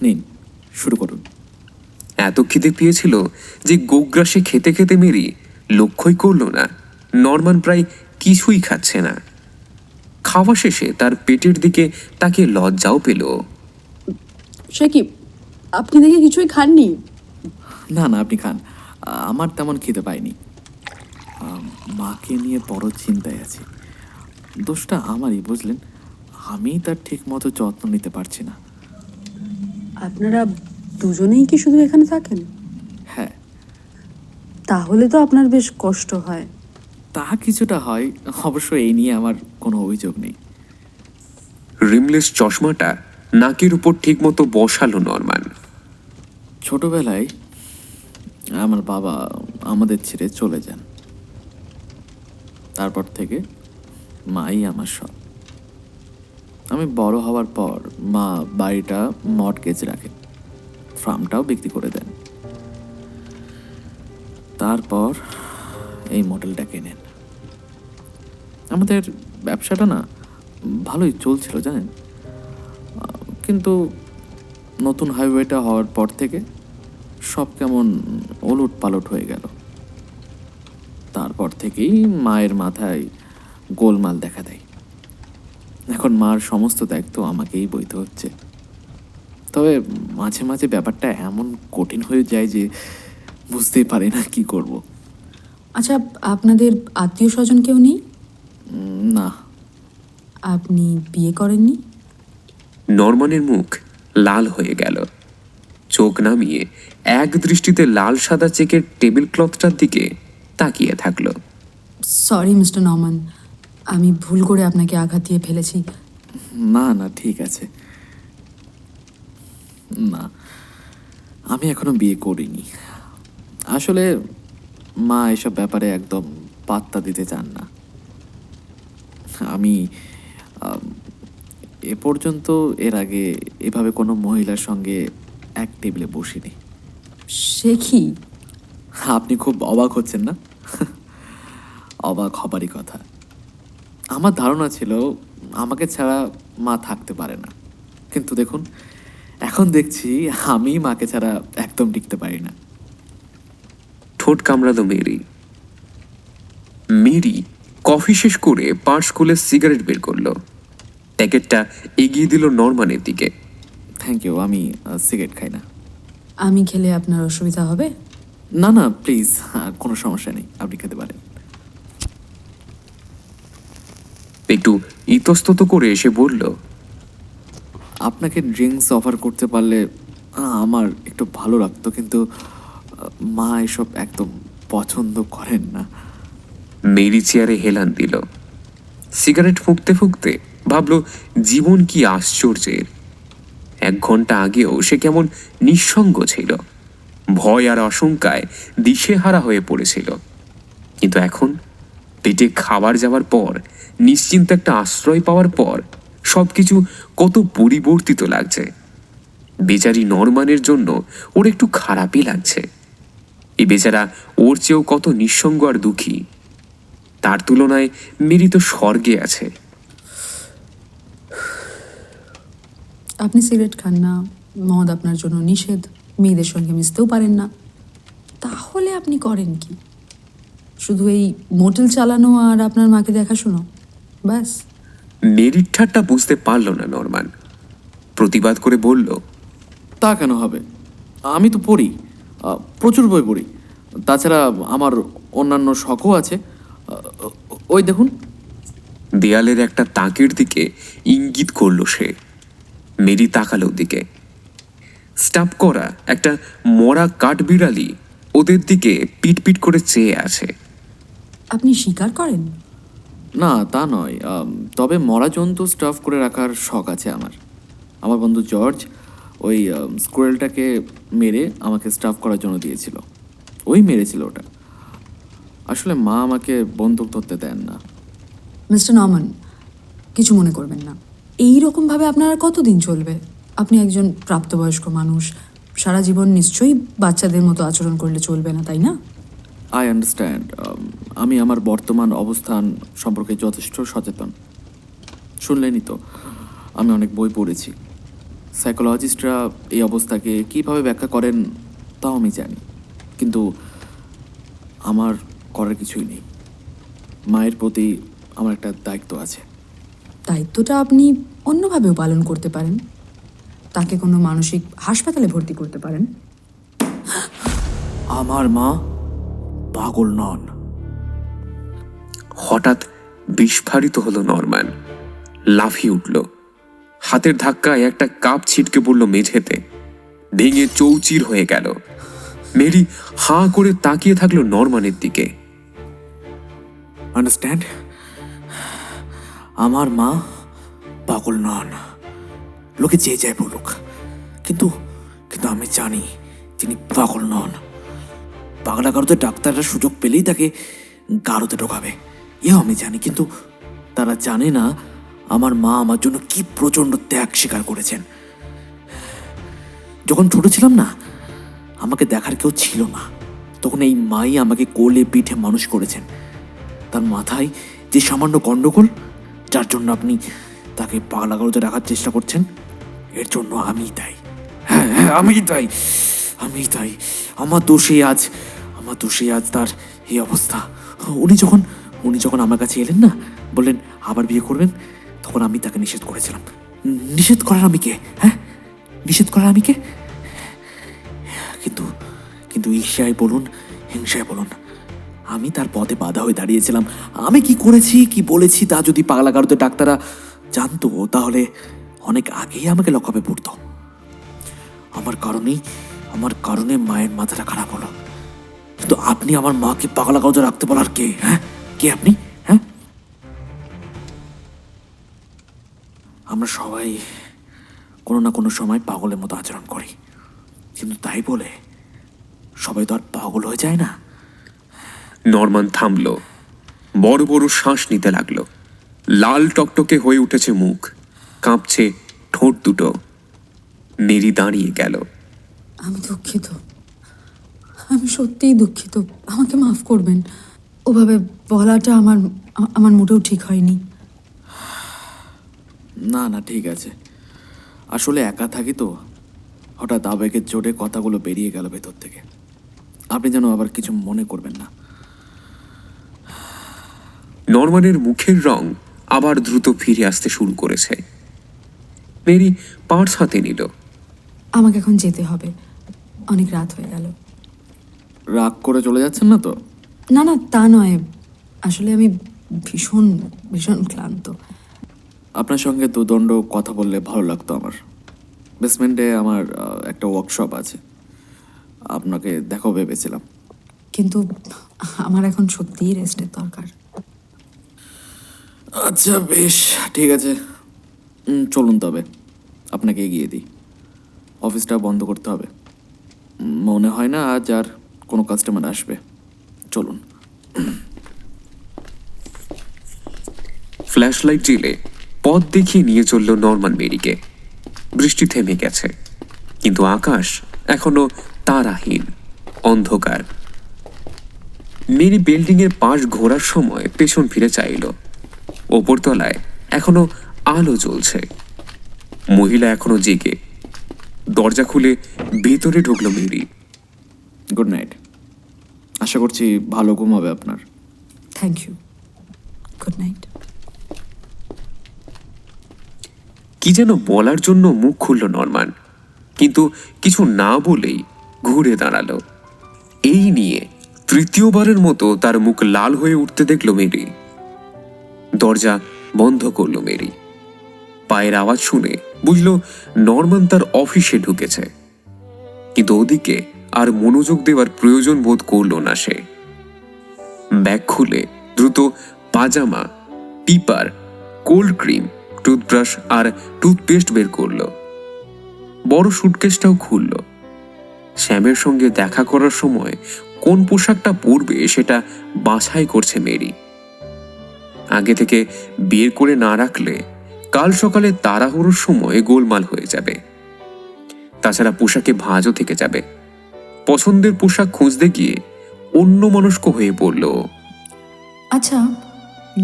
নিন, শুরু করুন। এত খিদে পেয়েছিল যে গোগ্রাসে খেতে খেতে মেরি লক্ষ্যই করলো না নরমান প্রায় কিছুই খাচ্ছে না। খাওয়া শেষে তার পেটের দিকে তাকে লজ্জাও পেল। সে কি, আপনি দেখে কিছুই খাননি? না না, আপনি খান। আমার তেমন খেতে পাইনি। মাকে নিয়ে বড় চিন্তায় আছি। দোষটা আমারই, বুঝলেন? আমি তার ঠিক মতো যত্ন নিতে পারছি না। আপনারা দুজনেই কি শুধু এখানে থাকেন? হ্যাঁ, তাহলে তো আপনার বেশ কষ্ট হয়। তা কিছুটা হয়। অবশ্য এই নিয়ে আমার কোনো অভিযোগ নেই। রিমলেস চশমাটা নাকের উপর ঠিক মতো বসালো নরমান। ছোটবেলায় আমার বাবা আমাদের ছেড়ে চলে যান। তারপর থেকে মাই আমার সব। আমি বড় হওয়ার পর মা বাড়িটা মর্টগেজ রাখেন, ফার্মটাও বিক্রি করে দেন। তারপর এই মডেলটা কেনেন। আমাদের ব্যবসাটা না ভালোই চলছিল, জানেন, কিন্তু নতুন হাইওয়েটা হওয়ার পর থেকে সব কেমন ওলট পালট হয়ে গেল। তারপর থেকেই মায়ের মাথায় গোলমাল দেখা দেয়। এখন মার সমস্ত দায়িত্ব আমাকেই বইতে হচ্ছে। তবে মাঝে মাঝে ব্যাপারটা এমন কঠিন হয়ে যায় যে বুঝতেই পারি না কি করব। আচ্ছা, আপনাদের আত্মীয় স্বজন কেউ নেই? না। আপনি বিয়ে করেননি? নরমানের মুখ লাল হয়ে গেল। চোখ নামিয়ে এক দৃষ্টিতে লাল সাদা চেকের টেবিল ক্লথটার দিকে তাকিয়ে থাকলো। সরি মিস্টার নরমান, আমি ভুল করে আপনাকে আঘাত দিয়ে ফেলেছি। না না, ঠিক আছে। না, আমি এখনো বিয়ে করিনি। আসলে মা এসব ব্যাপারে একদম পাত্তা দিতে চান না। আমি এ পর্যন্ত এর আগে এভাবে কোনো মহিলার সঙ্গে এক টেবিলে বসিনি। সে কি? আপনি খুব অবাক হচ্ছেন না? অবাক হবারই কথা। আমার ধারণা ছিল আমাকে ছাড়া মা থাকতে পারে না, কিন্তু দেখুন এখন দেখছি আমি মাকে ছাড়া একদম টিকতে পারি না। ঠোঁট কামড়ালো মেরি। মেরি কফি শেষ করে পার্স খুলে সিগারেট বের করলো। প্যাকেটটা এগিয়ে দিল নরমানের দিকে। থ্যাংক ইউ, আমি সিগারেট খাই না। আমি খেলে আপনার অসুবিধা হবে? না না, প্লিজ, কোনো সমস্যা নেই, আপনি খেতে পারেন। একটু ইতস্তত করে এসে বলল, আপনাকে ড্রিঙ্কস অফার করতে পারলে আমার একটু ভালো লাগতো, কিন্তু মা এসব একদম পছন্দ করেন না। মেরি চেয়ারে হেলান দিল। সিগারেট ফুঁকতে ফুঁকতে ভাবলো জীবন কি আশ্চর্যের। 1 ঘন্টা আগেও সে কেমন নিঃসঙ্গ ছিল, ভয় আর আশঙ্কায় দিশেহারা হয়ে পড়েছিল। কিন্তু এখন পেটে খাবার যাওয়ার পর, নিশ্চিন্ত একটা আশ্রয় পাওয়ার পর সবকিছু কত পরিবর্তিত লাগছে। বেচারি নরমানের জন্য ওর একটু খারাপই লাগছে। এই বেচারা ওর চেয়েও কত নিঃসঙ্গ আর দুঃখী। তার তুলনায় মেরি তো স্বর্গে আছে। আপনি সিগারেট খান না, মদ আপনার জন্য নিষেধ, মেয়েদের সঙ্গে মিশতেও পারেন না, তাহলে আপনি করেন কি? শুধু এই মোটেল চালানো আর আপনার মাকে দেখাশুনো, ব্যাস? মেরির ঠাট্টা বুঝতে পারল না নরমান। প্রতিবাদ করে বলল, তা কেন হবে? আমি তো পড়ি, প্রচুর বই পড়ি। তাছাড়া আমার অন্যান্য শখও আছে। ওই দেখুন। দেয়ালের একটা তাকের দিকে ইঙ্গিত করলো সে। মেরি তাকালো দিকে। স্টাফ করা একটা মরা কাঠবিড়ালি ওদের দিকে পিটপিট করে চেয়ে আছে। আপনি স্বীকার করেন? না, তা নয়, তবে মরা জন্তু স্টাফ করে রাখার শখ আছে আমার। আমার বন্ধু জর্জ ওই স্কুরেলটাকে মেরে আমাকে স্টাফ করার জন্য দিয়েছিল। ওই মেরেছিল ওটা। আসলে মা আমাকে বন্দুক ধরতে দেন না। মিস্টার নরমান, কিছু মনে করবেন না। এই রকমভাবে আপনার আর কতদিন চলবে? আপনি একজন প্রাপ্তবয়স্ক মানুষ, সারা জীবন নিশ্চয়ই বাচ্চাদের মতো আচরণ করলে চলবে না, তাই না? I understand. আমি আমার বর্তমান অবস্থান সম্পর্কে যথেষ্ট সচেতন। শুনলেনই তো, আমি অনেক বই পড়েছি। সাইকোলজিস্টরা এই অবস্থাকে কীভাবে ব্যাখ্যা করেন তাও আমি জানি, কিন্তু আমার করার কিছুই নেই। মায়ের প্রতি আমার একটা দায়িত্ব আছে। দায়িত্বটা আপনি অন্যভাবেও পালন করতে পারেন। তাকে কোনো মানসিক হাসপাতালে ভর্তি করতে পারেন। আমার মা পাগল নন। হঠাৎ বিস্ফারিত হলো নরম্যান, লাফিয়ে উঠল। হাতের ধাক্কায় একটা কাপ ছিটকে পড়ল মেঝেতে, ভেঙে চৌচির হয়ে গেল। মেরি হাঁ করে তাকিয়ে থাকলো নরম্যানের দিকে। আন্ডারস্ট্যান্ড? আমার মা পাগল নন, লোকে যে যায় বলুক, কিন্তু কিন্তু আমি জানি তিনি পাগল নন। পাগলা গারোতে ডাক্তাররা সুযোগ পেলেই তাকে গারোতে ঢোকাবে, এও আমি জানি, কিন্তু তারা জানে না আমার মা আমার জন্য কি প্রচণ্ড ত্যাগ স্বীকার করেছেন। যখন ছোট ছিলাম না, আমাকে দেখার কেউ ছিল না, তখন এই মাই আমাকে কোলে পিঠে মানুষ করেছেন। তার মাথায় যে সামান্য গণ্ডগোল, যার জন্য আপনি তাকে পাগলা গারোতে রাখার চেষ্টা করছেন, এর জন্য আমি দায়ী। হ্যাঁ হ্যাঁ, আমি দায়ী। আমার দোষে আজ তার এই অবস্থা। উনি যখন আমার কাছে এলেন না, বললেন আবার বিয়ে করবেন, তখন আমি তাকে নিষেধ করেছিলাম। নিষেধ করার আমি কে? হ্যাঁ, নিষেধ করার আমি কে? কিন্তু ঈর্ষায় বলুন, হিংসায় বলুন, আমি তার পথে বাধা হয়ে দাঁড়িয়েছিলাম। আমি কি করেছি, কি বলেছি, তা যদি পাগলা গারোতে ডাক্তাররা জানতো, তাহলে অনেক আগেই আমাকে লকআপে পড়তো। আমার কারণে মায়ের মাথাটা খারাপ হলো। কিন্তু আপনি আমার মাকে পাগলা গারোতে রাখতে বলার কে? হ্যাঁ, কে আপনি? হ্যাঁ, আমরা সবাই কোনো না কোনো সময় পাগলের মতো আচরণ করি, কিন্তু তাই বলে সবাই তো আর পাগল হয়ে যায় না। নরম্যান থামল, বড় বড় শ্বাস নিতে লাগলো। লাল টকটকে হয়ে উঠেছে মুখ, কাঁপছে ঠোঁট দুটো। মেরি দাঁড়িয়ে গেল। আমি দুঃখিত, আমি সত্যিই দুঃখিত। আমাকে মাফ করবেন। ওভাবে বলাটা আমার মোটেও ঠিক হয়নি। না, ঠিক আছে। আসলে একা থাকি তো, হঠাৎ আবেগের জোরে কথাগুলো বেরিয়ে গেল ভেতর থেকে। আপনি যেন আবার কিছু মনে করবেন না। নরম্যানের মুখের রং আবার দ্রুত ফিরে আসতে শুরু করেছে। মেরি পার্স হাতে নিল। আমাকে এখন যেতে হবে, অনেক রাত হয়ে গেল। রাগ করে চলে যাচ্ছেন না তো? না, তা নয়। আসলে আমি ভীষণ ভীষণ ক্লান্ত। আপনার সঙ্গে দুদণ্ড কথা বললে ভালো লাগতো আমার। বেসমেন্টে আমার একটা ওয়ার্কশপ আছে, আপনাকে দেখাও ভেবেছিলাম। কিন্তু আমার এখন সত্যিই রেস্টের দরকার। আচ্ছা বেশ, ঠিক আছে, চলুন তবে আপনাকে এগিয়ে দিই। অফিসটা বন্ধ করতে হবে। মনে হয় না আজ আর কোনো কাস্টমার আসবে। চলুন। ফ্ল্যাশ লাইট জেলে পথ দেখিয়ে নিয়ে চলল নরম্যান মেরিকে। বৃষ্টি থেমে গেছে, কিন্তু আকাশ এখনো তারাহীন, অন্ধকার। মেরি বিল্ডিং এর পাশ ঘোরার সময় পেছন ফিরে চাইল। ওপরতলায় এখনো আলো জ্বলছে, মহিলা এখনো জেগে। দরজা খুলে ভেতরে ঢুকলো মেরি। Good night. আশা করছি ভালো ঘুম হবে আপনার। Thank you, good night. কি যেন বলার জন্য মুখ খুলল নরম্যান, কিন্তু কিছু না বলেই ঘুরে দাঁড়ালো। এই নিয়ে তৃতীয়বারের মতো তার মুখ লাল হয়ে উঠতে দেখল মেরি। দরজা বন্ধ করলো মেরি। পায়ের আওয়াজ শুনে বুঝল নরম্যান তার অফিসে ঢুকেছে, কিন্তু ওদিকে আর মনোযোগ দেওয়ার প্রয়োজন বোধ করল না সে। ব্যাগ খুলে দ্রুত পাজামা, পিপার, কোল্ড ক্রিম, টুথব্রাশ আর টুথপেস্ট বের করলো। বড় সুটকেসটাও খুলল। শ্যামের সঙ্গে দেখা করার সময় কোন পোশাকটা পরবে সেটা বাছাই করছে মেরি। আগে থেকে বের করে না রাখলে কাল সকালে তাড়াহুড়োর সময় গোলমাল হয়ে যাবে। তাছাড়া পোশাকে ভাঁজও থেকে যাবে। পছন্দের পোশাক খুঁজতে গিয়ে অন্যমনস্ক হয়ে পড়ল। আচ্ছা,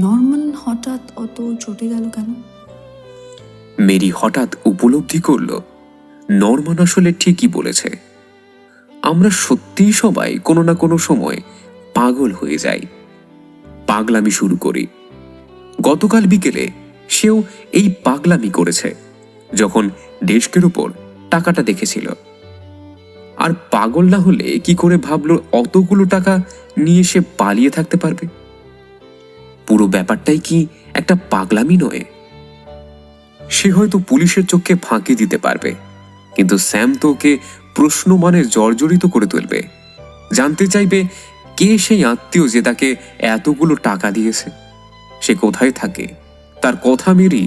নরম্যান হঠাৎ অত চটে গেল কেন? মেরি হঠাৎ উপলব্ধি করল নরম্যান আসলে ঠিকই বলেছে। আমরা সত্যিই সবাই কোনো না কোনো সময় পাগল হয়ে যাই, পাগলামি শুরু করি। গতকাল বিকেলে সেও এই পাগলামি করেছে যখন ডেস্কের উপর টাকাটা দেখেছিল। আর পাগল না হলে কি করে ভাবলো অতগুলো টাকা নিয়ে সে পালিয়ে থাকতে পারবে? পুরো ব্যাপারটাই কি একটা পাগলামি নয়? সে হয়তো পুলিশের চোখে ফাঁকি দিতে পারবে, কিন্তু স্যাম তো ওকে প্রশ্ন মানে জর্জরিত করে তুলবে। জানতে চাইবে কে সেই আত্মীয় যে তাকে এতগুলো টাকা দিয়েছে, সে কোথায় থাকে, তার কথা মেরি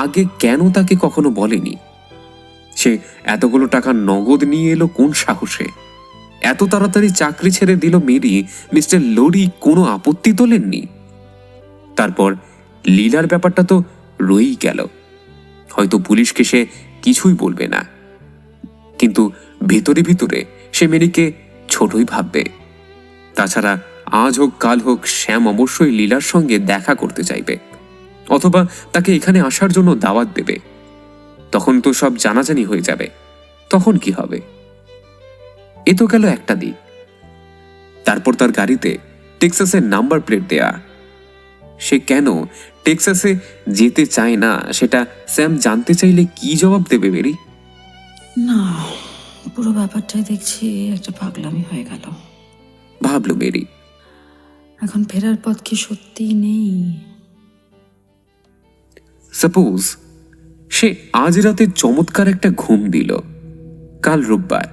আগে কেন তাকে কখনো বলেনি, সে এতগুলো টাকা নগদ নিয়ে এলো কোন সাহসে, এত তাড়াতাড়ি চাকরি ছেড়ে দিল মেরি, মিস্টার লোরি কোনো আপত্তি তোলেননি। তারপর লীলার ব্যাপারটা তো রয়েই গেল, হয়তো পুলিশকে সে কিছুই বলবে না, কিন্তু ভিতরে ভিতরে সে মেরিকে ছোটই ভাববে। তাছাড়া আজ হোক কাল হোক শ্যাম অবশ্যই লীলার সঙ্গে দেখা করতে চাইবে, অথবা তাকে এখানে আসার জন্য দাওয়াত দেবে। তখন তো সব জানাজানি হয়ে যাবে, তখন কি হবে? এ তো গেল একটা দিক। তারপর তার গাড়িতে টেক্সাসের নাম্বার প্লেট দেয়া। সে কেন টেক্সাসে যেতে চায় না সেটা স্যাম জানতে চাইলে কি জবাব দেবে মেরি? না, পুরো ব্যাপারটাই দেখছি একটা পাগলামি হয়ে গেল, ভাবলো মেরি। এখন ফেরার পথ কি সত্যিই নেই? সাপোজ সে আজ রাতে চমৎকার একটা ঘুম দিল। কাল রোববার,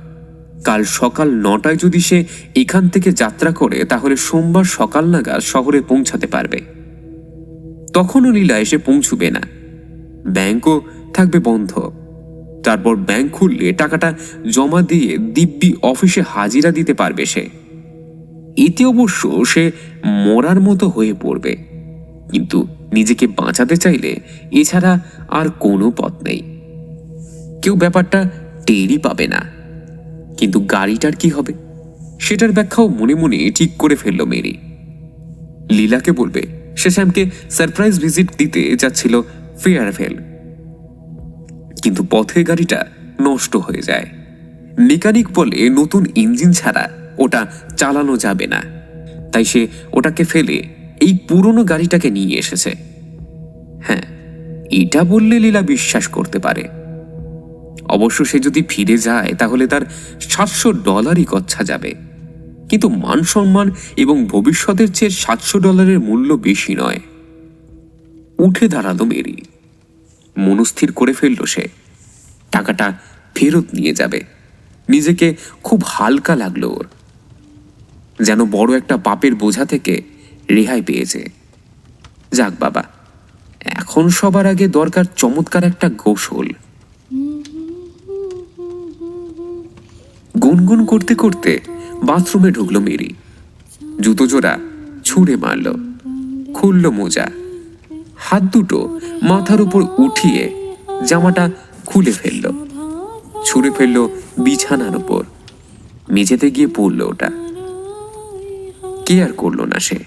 কাল সকাল 9টায় যদি সে এখান থেকে যাত্রা করে তাহলে সোমবার সকাল নাগাদ শহরে পৌঁছাতে পারবে। তখনও লীলা এসে পৌঁছবে না, ব্যাংকও থাকবে বন্ধ। তারপর ব্যাংক খুললে টাকাটা জমা দিয়ে দিব্যি অফিসে হাজিরা দিতে পারবে সে। এতে অবশ্য সে মরার মতো হয়ে পড়বে, কিন্তু নিজেকে বাঁচাতে চাইলে এছাড়া আর কোনো পথ নেই। কেউ ব্যাপারটা টেরই পাবে না। কিন্তু গাড়িটার কি হবে সেটার ব্যাখ্যাও মনে মনে ঠিক করে ফেলল মেরি। লীলাকে বলবে সে স্যামকে সারপ্রাইজ ভিজিট দিতে যাচ্ছিল ফেয়ারভেল, কিন্তু পথে গাড়িটা নষ্ট হয়ে যায়। মেকানিক বলে নতুন ইঞ্জিন ছাড়া ওটা চালানো যাবে না, তাই সে ওটাকে ফেলে এই পুরনো গাড়িটাকে নিয়ে এসেছে। হ্যাঁ, এটা বললে লীলা বিশ্বাস করতে পারে। অবশ্য সে যদি ফিরে যায় তাহলে তার $700 গচ্ছা যাবে, কিন্তু মান সম্মান এবং ভবিষ্যতের চেয়ে $700 মূল্য বেশি নয়। উঠে দাঁড়ালো মেরি, মনস্থির করে ফেলল সে টাকাটা ফেরত নিয়ে যাবে। নিজেকে খুব হালকা লাগলো ওর, যেন বড় একটা পাপের বোঝা থেকে রেহাই পেয়েছে। যাক বাবা, এখন সবার আগে দরকার চমৎকার একটা গোসল। গুনগুন করতে করতে বাথরুমে ঢুকলো মেরি। জুতো জোড়া ছুঁড়ে মারল, খুলল মোজা, হাত দুটো মাথার উপর উঠিয়ে জামাটা খুলে ফেলল, ছুঁড়ে ফেলল বিছানার উপর। মেঝেতে গিয়ে পড়ল ওটা। কেয়ার করলো না সে।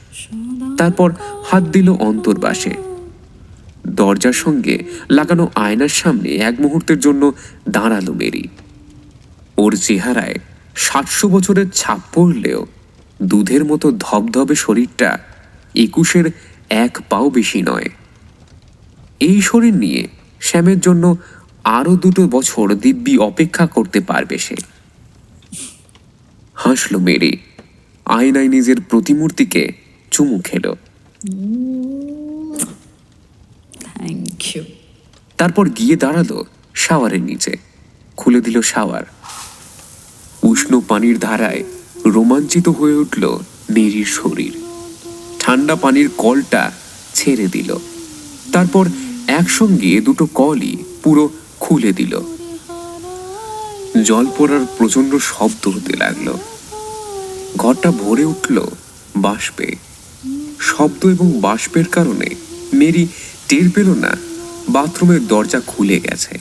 তারপর হাত দিল অন্তর্বাসে। দরজার সঙ্গে লাগানো আয়নার সামনে এক মুহূর্তের জন্য দাঁড়ালো মেরি। ওর চেহারায় 700 বছরের ছাপ পড়লেও দুধের মতো ধবধবে শরীরটা 21-এর 1 পাও বেশি নয়। এই শরীর নিয়ে শ্যামের জন্য আরো 2 বছর দিব্যি অপেক্ষা করতে পারবে সে। হাসলো মেরি, আয়নায় নিজের প্রতিমূর্তিকে চুমু খেল। Thank you. তারপর গিয়ে দাঁড়ালো শাওয়ারের নিচে, খুলে দিল শাওয়ার। উষ্ণ পানির ধারায় রোমাঞ্চিত হয়ে উঠল মেরির শরীর। ঠান্ডা পানির কলটা ছেড়ে দিল, তারপর একসঙ্গে 2 কলই পুরো খুলে দিল। জল পড়ার প্রচন্ড শব্দ হতে লাগলো। ঘরটা ভরে উঠল বাষ্পে। শব্দ এবং বাষ্পের কারণে মেরি টের পেল না বাথরুমের দরজা খুলে গেছে।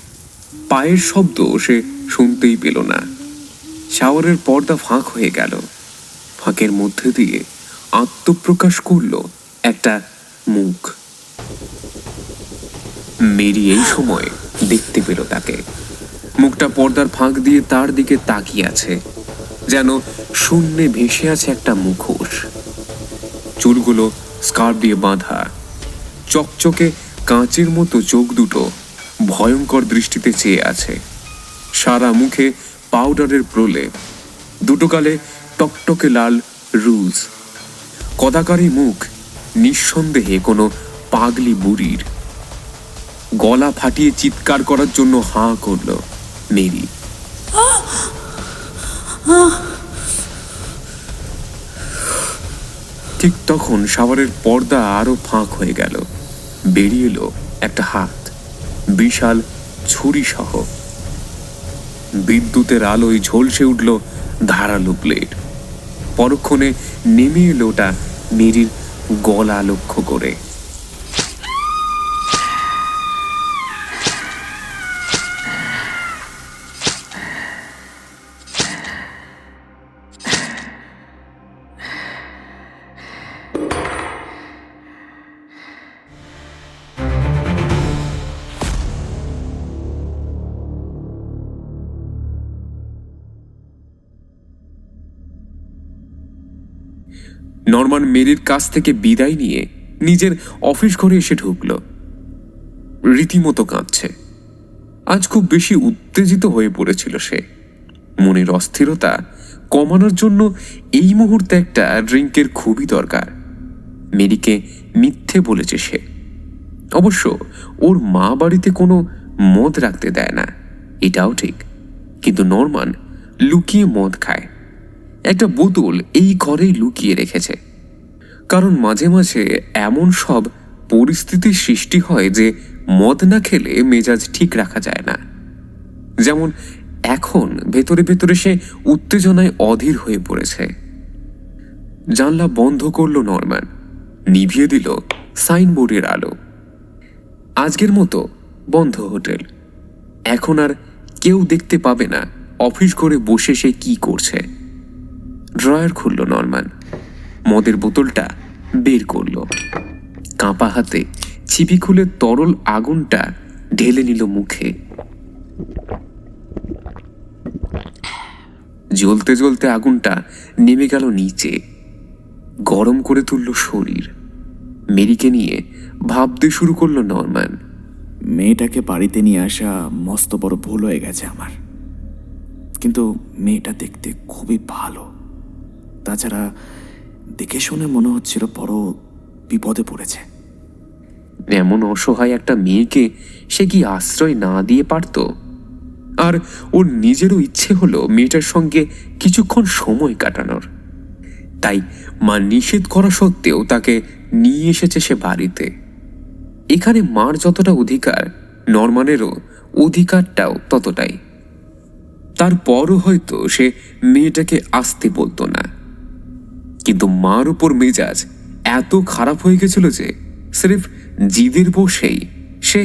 পায়ের শব্দ সে শুনতেই পেল না। শাওয়ারের পর্দা ফাঁক হয়ে গেল। ফাঁকের মধ্যে দিয়ে আত্মপ্রকাশ করল একটা মুখ। মেরি এই সময় দেখতে পেল তাকে। মুখটা পর্দার ফাঁক দিয়ে তার দিকে তাকিয়ে আছে। যেন শূন্যে ভেসে আছে একটা মুখোশ। চুলগুলো স্কার্ফ দিয়ে বাঁধা, চকচকে কাঁচের মতো চোখ দুটো ভয়ঙ্কর দৃষ্টিতে চেয়ে আছে। সারা মুখে পাউডারের প্রলেপ, দুটো গালে টকটকে লাল রুজ। কদাকারী মুখ, নিঃসন্দেহে কোনো পাগলি বুড়ির। গলা ফাটিয়ে চিৎকার করার জন্য হাঁ করল মেরি। ঠিক তখন শাওয়ারের পর্দা আরো ফাঁক হয়ে গেল। বেরিয়ে এলো একটা হাত, বিশাল ছুরি সহ। বিদ্যুতের আলোয় ঝলসে উঠল ধারালো ব্লেড। পরক্ষণে নেমে এলো ওটা মেরির গলা লক্ষ্য করে। নরমান মেরির কাছ থেকে বিদায় নিয়ে নিজের অফিস ঘরে এসে ঢুকল। রীতিমতো কাঁদছে। আজ খুব বেশি উত্তেজিত হয়ে পড়েছিল সে। মনের অস্থিরতা কমানোর জন্য এই মুহূর্তে একটা ড্রিঙ্কের খুবই দরকার। মেরিকে মিথ্যে বলেছে সে। অবশ্য ওর মা বাড়িতে কোনো মদ রাখতে দেয় না, এটাও ঠিক। কিন্তু নরমান লুকিয়ে মদ খায়। একটা বোতল এই ঘরেই লুকিয়ে রেখেছে, কারণ মাঝে মাঝে এমন সব পরিস্থিতির সৃষ্টি হয় যে মদ না খেলে মেজাজ ঠিক রাখা যায় না। যেমন এখন ভেতরে ভেতরে সে উত্তেজনায় অধীর হয়ে পড়েছে। জানলা বন্ধ করলো নরমান, নিভিয়ে দিল সাইনবোর্ডের আলো। আজকের মতো বন্ধ হোটেল। এখন আর কেউ দেখতে পাবে না অফিস ঘরে বসে সে কি করছে। ড্রয়ার খুলল নরমান, মদের বোতলটা বের করলো। কাঁপা হাতে চিপি খুলে তরল আগুনটা ঢেলে নিল মুখে। জ্বলতে জ্বলতে আগুনটা নেমে গেল নিচে, গরম করে তুলল শরীর। মেরিকে নিয়ে ভাবতে শুরু করলো নরমান। মেয়েটাকে বাড়িতে নিয়ে আসা মস্ত বড় ভুল হয়ে গেছে আমার। কিন্তু মেয়েটা দেখতে খুবই ভালো। তাছাড়া দেখে শুনে মনে হচ্ছিল বড় বিপদে পড়েছে। এমন অসহায় একটা মেয়েকে সে কি আশ্রয় না দিয়ে পারত? আর ওর নিজেরও ইচ্ছে হলো মেয়েটার সঙ্গে কিছুক্ষণ সময় কাটানোর। তাই মা নিষেধ করা সত্ত্বেও তাকে নিয়ে এসেছে সে বাড়িতে। এখানে মার যতটা অধিকার, নরমানেরও অধিকারটাও ততটাই। তারপরও হয়তো সে মেয়েটাকে আসতে বলতো না, কিন্তু মার উপর মেজাজ এত খারাপ হয়ে গেছিল যে সির্ফ জিদের বসেই সে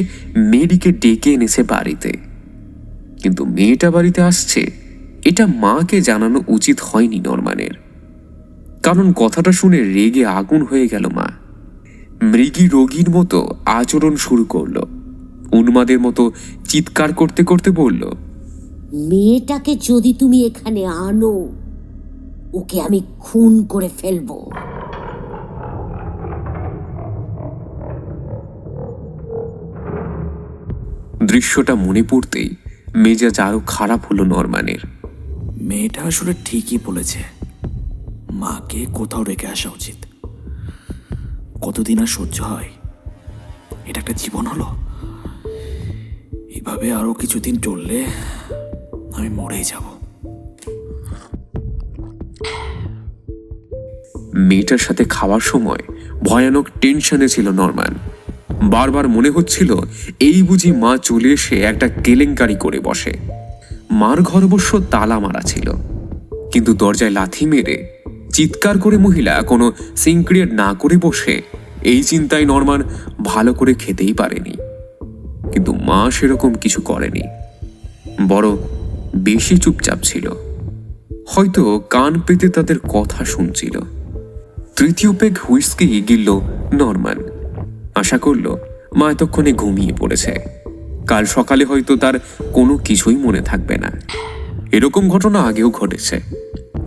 মেরিকে ডেকে এনেছে বাড়িতে। কিন্তু মেয়েটা বাড়িতে আসছে এটা মাকে জানানো উচিত হয়নি নরমানের, কারণ কথাটা শুনে রেগে আগুন হয়ে গেল মা। মৃগী রোগীর মতো আচরণ শুরু করলো, উন্মাদের মতো চিৎকার করতে করতে বলল, মেয়েটাকে যদি তুমি এখানে আনো, ওকে আমি খুন করে ফেলবো। দৃশ্যটা মনে পড়তেই মেজাজ আরো খারাপ হলো নরমানের। মেয়েটা আসলে ঠিকই বলেছে, মাকে কোথাও রেখে আসা উচিত। কতদিন আর সহ্য হয়? এটা একটা জীবন হলো। এভাবে আরো কিছুদিন চললে আমি মরেই যাব। মেয়েটার সাথে খাওয়ার সময় ভয়ানক টেনশনে ছিল নরমান। বারবার মনে হচ্ছিল এই বুঝি মা চলে এসে একটা কেলেঙ্কারি করে বসে। মার ঘর অবশ্য তালা মারা ছিল, কিন্তু দরজায় লাথি মেরে চিৎকার করে মহিলা কোনো সিনক্রিয়েট না করে বসে, এই চিন্তায় নরমান ভালো করে খেতেই পারেনি। কিন্তু মা সেরকম কিছু করেনি, বড় বেশি চুপচাপ ছিল। হয়তো কান পেতে তাদের কথা শুনছিল। তৃতীয় পেগ হুইস্কি গিলল নরমান। আশা করল মা এতক্ষণে ঘুমিয়ে পড়েছে, কাল সকালে হয়তো তার কোনো কিছুই মনে থাকবে না। এরকম ঘটনা আগেও ঘটেছে,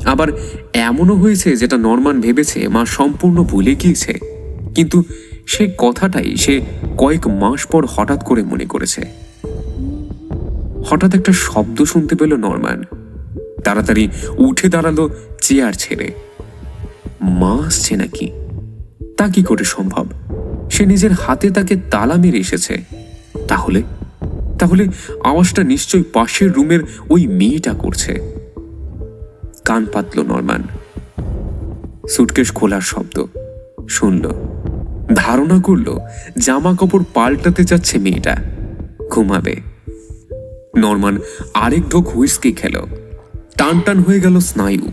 আবার এমনও হয়েছে যেটা নরমান ভেবেছে মা সম্পূর্ণ ভুলে গিয়েছে, কিন্তু সে কথাটাই সে কয়েক মাস পর হঠাৎ করে মনে করেছে। হঠাৎ একটা শব্দ শুনতে পেল নরমান। তাড়াতাড়ি উঠে দাঁড়ালো চেয়ার ছেড়ে। মা আসছে নাকি? তা কি করে সম্ভব? সে নিজের হাতে তাকে তালা মেরে এসেছে। তাহলে তাহলে আওয়াজটা নিশ্চয়ই পাশের রুমের ওই মেয়েটা করছে। কান পাতল নরমান। সুটকেস খোলার শব্দ শুনল। ধারণা করলো জামা কাপড় পাল্টাতে যাচ্ছে মেয়েটা, ঘুমাবে। নরমান আরেক ঢোক হুইস্কি খেল। টান টান হয়ে গেল স্নায়ু।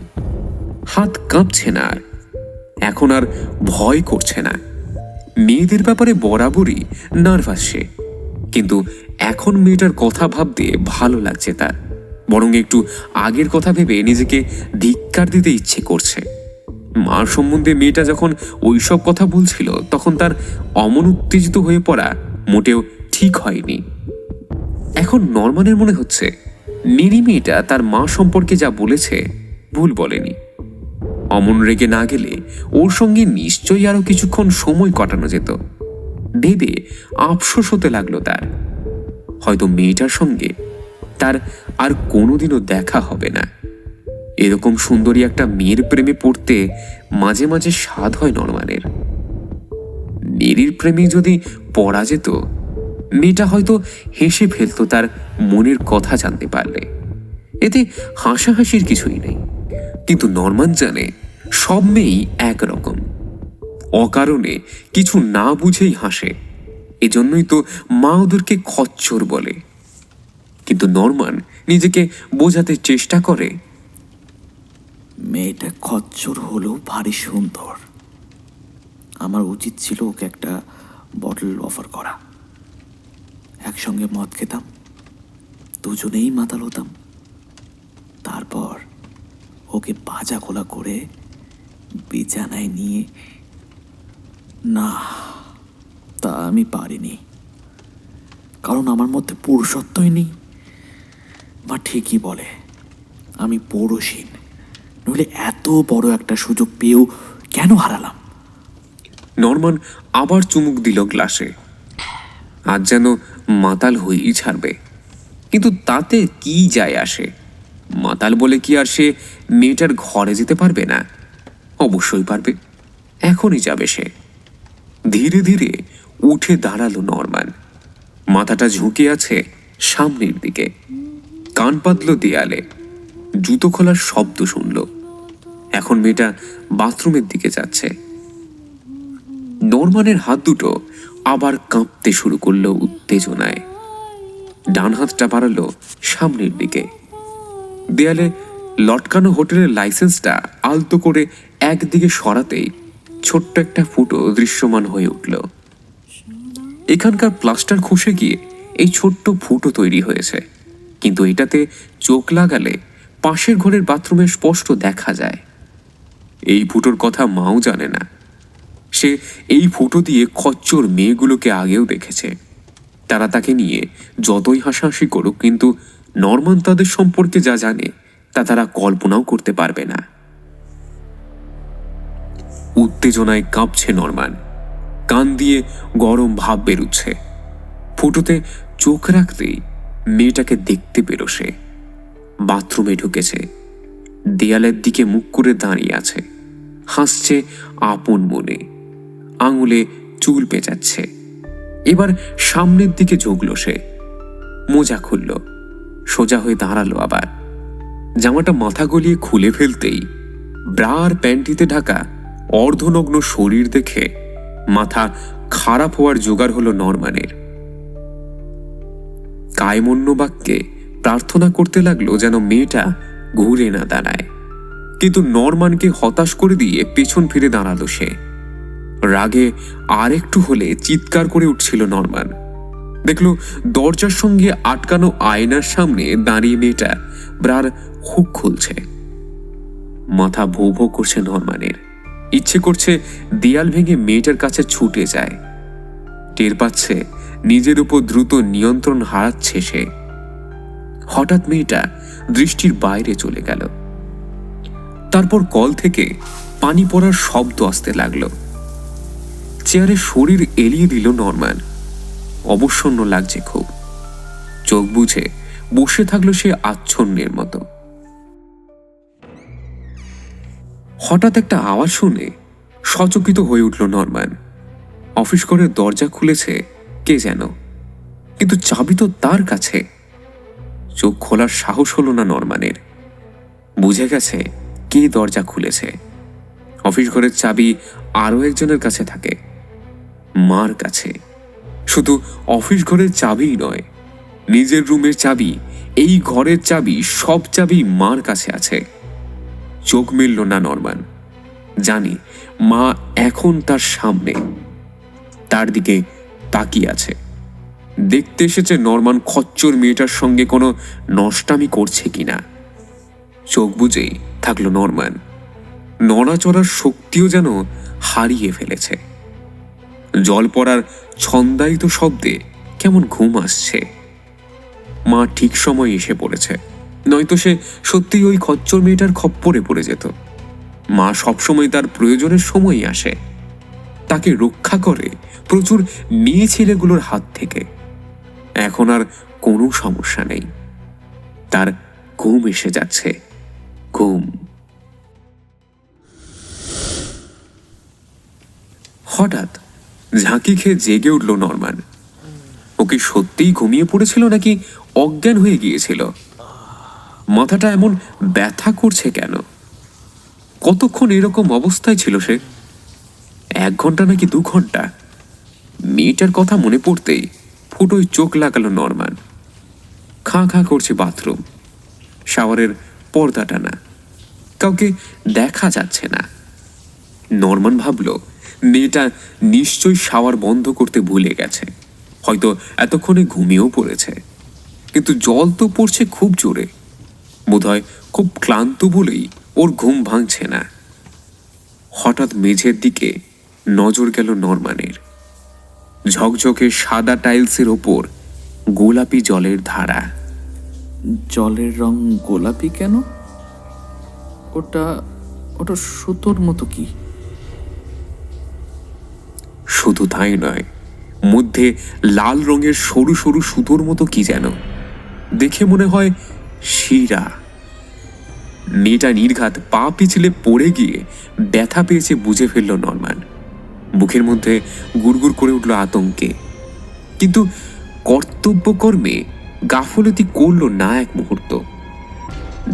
হাত কাঁপছে না আর, এখন আর ভয় করছে না। মেয়েদের ব্যাপারে বরাবরই নার্ভাস সে, কিন্তু এখন মেয়েটার কথা ভাবতে ভালো লাগছে তার। বরং একটু আগের কথা ভেবে নিজেকে ধিক্কার দিতে ইচ্ছে করছে। মার সম্বন্ধে মেয়েটা যখন ওইসব কথা বলছিল তখন তার অমন উত্তেজিত হয়ে পড়া মোটেও ঠিক হয়নি। এখন নরমানের মনে হচ্ছে মেরি মেয়েটা তার মা সম্পর্কে যা বলেছে ভুল বলেনি। অমন রেগে না গেলে ওর সঙ্গে নিশ্চয়ই আরো কিছুক্ষণ সময় কাটানো যেত ভেবে আফসোস হতে লাগলো তার। হয়তো মেয়েটার সঙ্গে তার আর কোনোদিনও দেখা হবে না। এরকম সুন্দরী একটা মেয়ের প্রেমে পড়তে মাঝে মাঝে স্বাদ হয় নরমানের। মেরির প্রেমে যদি পড়া যেত, মেয়েটা হয়তো হেসে ফেলতো তার মনের কথা জানতে পারলে। এতে হাসাহাসির কিছুই নেই, কিন্তু নরমান জানে সব মেয়েই একরকম, অকারণে কিছু না বুঝেই হাসে। এজন্যই তো মা ওদেরকে খচ্চর বলে। কিন্তু নরমান নিজেকে বোঝাতে চেষ্টা করে, মেয়েটা খচ্চর হলেও ভারী সুন্দর। আমার উচিত ছিল ওকে একটা বটল অফার করা। একসঙ্গে মদ খেতাম, দুজনেই মাতাল হতাম, তারপর ওকে ভাজা খোলা করে বিছানায় নিয়ে। না, তা আমি পারিনি, কারণ আমার মধ্যে পুরুষত্বই নেই। মা ঠিকই বলে আমি পৌরুষহীন, নইলে এত বড় একটা সুযোগ পেয়েও কেন হারালাম। নরমান আবার চুমুক দিল গ্লাসে। আজ যেন মাতাল হয়েই ছাড়বে, কিন্তু তাতে কি যায় আসে? মাতাল বলে কি আর সে মেয়েটার ঘরে যেতে পারবে না? অবশ্যই পারবে, এখনই যাবে সে। ধীরে ধীরে উঠে দাঁড়ালো নরমান। মাথাটা ঝুঁকে আছে সামনের দিকে, কান পাতল দেয়ালে। জুতো খোলার শব্দ শুনল। এখন মেয়েটা বাথরুমের দিকে যাচ্ছে। নরমানের হাত দুটো আবার কাঁপতে শুরু করলো উত্তেজনায়। ডান হাতটা বাড়ালো সামনের দিকে। দেয়ালে লটকানো হোটেলের লাইসেন্সটা আলতো করে একদিকে সরাতেই ছোট্ট একটা ফুটো দৃশ্যমান হয়ে উঠল। এখানকার প্লাস্টার খসে গিয়ে এই ছোট্ট ফুটো তৈরি হয়েছে, কিন্তু এটাতে চোখ লাগালে পাশের ঘরের বাথরুমে স্পষ্ট দেখা যায়। এই ফুটোর কথা মাও জানে না। সে এই ফুটো দিয়ে খচ্চর মেয়েগুলোকে আগেও দেখেছে। তারা তাকে নিয়ে যতই হাসাহাসি করুক, কিন্তু নরমান তাদের সম্পর্কে যা জানে তা তারা কল্পনাও করতে পারবে না। উত্তেজনায় কাঁপছে নরমান, কান দিয়ে গরম ভাব বেরুচ্ছে। ফুটোতে চোখ রাখতেই মেয়েটাকে দেখতে পেল সে। বাথরুমে ঢুকেছে, দেয়ালের দিকে মুখ করে দাঁড়িয়ে আছে, হাসছে আপন মনে, আঙুলে চুল পেঁচাচ্ছে। এবার সামনের দিকে ঝুঁকল সে, মোজা খুলল, সোজা হয়ে দাঁড়ালো। আবার জামাটা মাথা গলিয়ে খুলে ফেলতেই ব্রা আর প্যান্টিতে ঢাকা অর্ধনগ্ন শরীর দেখে মাথা খারাপ হওয়ার জোগাড় হলো নরমানের। কায়মন্য বাক্যে প্রার্থনা করতে লাগলো যেন মেয়েটা ঘুরে না দাঁড়ায়, কিন্তু নরমানকে হতাশ করে দিয়ে পেছন ফিরে দাঁড়ালো সে। রাগে আরেকটু হলে চিৎকার করে উঠছিল নরমান। দেখলো দরজার সঙ্গে আটকানো আয়নার সামনে দাঁড়িয়ে মেয়েটা ব্রার হুক খুলছে। মাথা ভৌ ভৌ করছে নরমানের। ইচ্ছে করছে দেয়াল ভেঙে মেয়েটার কাছে ছুটে যায়। টের পাচ্ছে নিজের উপর দ্রুত নিয়ন্ত্রণ হারাচ্ছে সে। হঠাৎ মেয়েটা দৃষ্টির বাইরে চলে গেল। তারপর কল থেকে পানি পড়ার শব্দ আসতে লাগলো। চেয়ারে শরীর এলিয়ে দিল নরম্যান। অবসন্ন লাগছে খুব। চোখ বুঝে বসে থাকলো সে আচ্ছন্নের মতো। হঠাৎ একটা আওয়াজ শুনে সচকিত হয়ে উঠল নরম্যান। অফিস ঘরের দরজা খুলেছে কে যেন, কিন্তু চাবি তো তার কাছে। চোখ খোলার সাহস হলো না নরম্যানের। বুঝে গেছে কে দরজা খুলেছে। অফিস ঘরের চাবি আরো একজনের কাছে থাকে, মার কাছে। শুধু অফিস ঘরের চাবিই নয়, নিজের রুমের চাবি, এই ঘরের চাবি, সব চাবি মার কাছে আছে। চোখ মিলল না নরম্যান। জানি মা এখন তার সামনে, তার দিকে তাকিয়ে আছে। দেখতে এসেছে নরম্যান খচ্চর মেয়েটার সঙ্গে কোনো নষ্টামি করছে কিনা। চোখ বুঝেই থাকলো নরম্যান। নড়াচড়ার শক্তিও যেন হারিয়ে ফেলেছে। জল পড়ার ছন্দায়িত শব্দে কেমন ঘুম আসছে। মা ঠিক সময় এসে পড়েছে, নয়তো সে সত্যি ওই খচ্চর মেয়েটার খপ্পরে পড়ে যেত। মা সবসময় তার প্রয়োজনের সময়ই আসে, তাকে রক্ষা করে প্রচুর মেয়ে ছেলেগুলোর হাত থেকে। এখন আর কোনো সমস্যা নেই, তার ঘুম এসে যাচ্ছে। ঘুম। হঠাৎ ঝাঁকি খেয়ে জেগে উঠল নরম্যান। ওকে সত্যিই ঘুমিয়ে পড়েছিল নাকি অজ্ঞান হয়ে গিয়েছিল? মাথাটা এমন ব্যথা করছে কেন? কতক্ষণ এরকম অবস্থায় ছিল সে? 1 ঘন্টা নাকি 2 ঘন্টা? মেয়েটার কথা মনে পড়তেই ফুটোয় চোখ লাগালো নরম্যান। খাঁ খাঁ করছে বাথরুম, শাওয়ারের পর্দা টানা, কাউকে দেখা যাচ্ছে না। নরম্যান ভাবল মেয়েটা নিশ্চয়ই শাওয়ার বন্ধ করতে ভুলে গেছে, হয়তো এতক্ষণে ঘুমিয়েও পড়েছে। কিন্তু জল তো পড়ছে খুব জোরে, বোধহয় খুব ক্লান্ত বলেই ওর ঘুম ভাঙছে না। হঠাৎ মেঝের দিকে নজর গেল নরম্যানের। ঝকঝকে সাদা টাইলসের ওপর গোলাপি জলের ধারা। জলের রং গোলাপি কেন? ওটা ওটা সুতোর মতো কি? শুধু তাই নয়, মধ্যে লাল রঙের সরু সরু সুতোর মতো কি যেন, দেখে মনে হয় শিরা। মেয়েটা নির্ঘাত পা পিছলে পড়ে গিয়ে ব্যথা পেয়েছে বুঝে ফেলল নরম্যান। বুকের মধ্যে গুড়গুড় করে উঠল আতঙ্কে, কিন্তু কর্তব্যকর্মে গাফলতি করল না এক মুহূর্ত।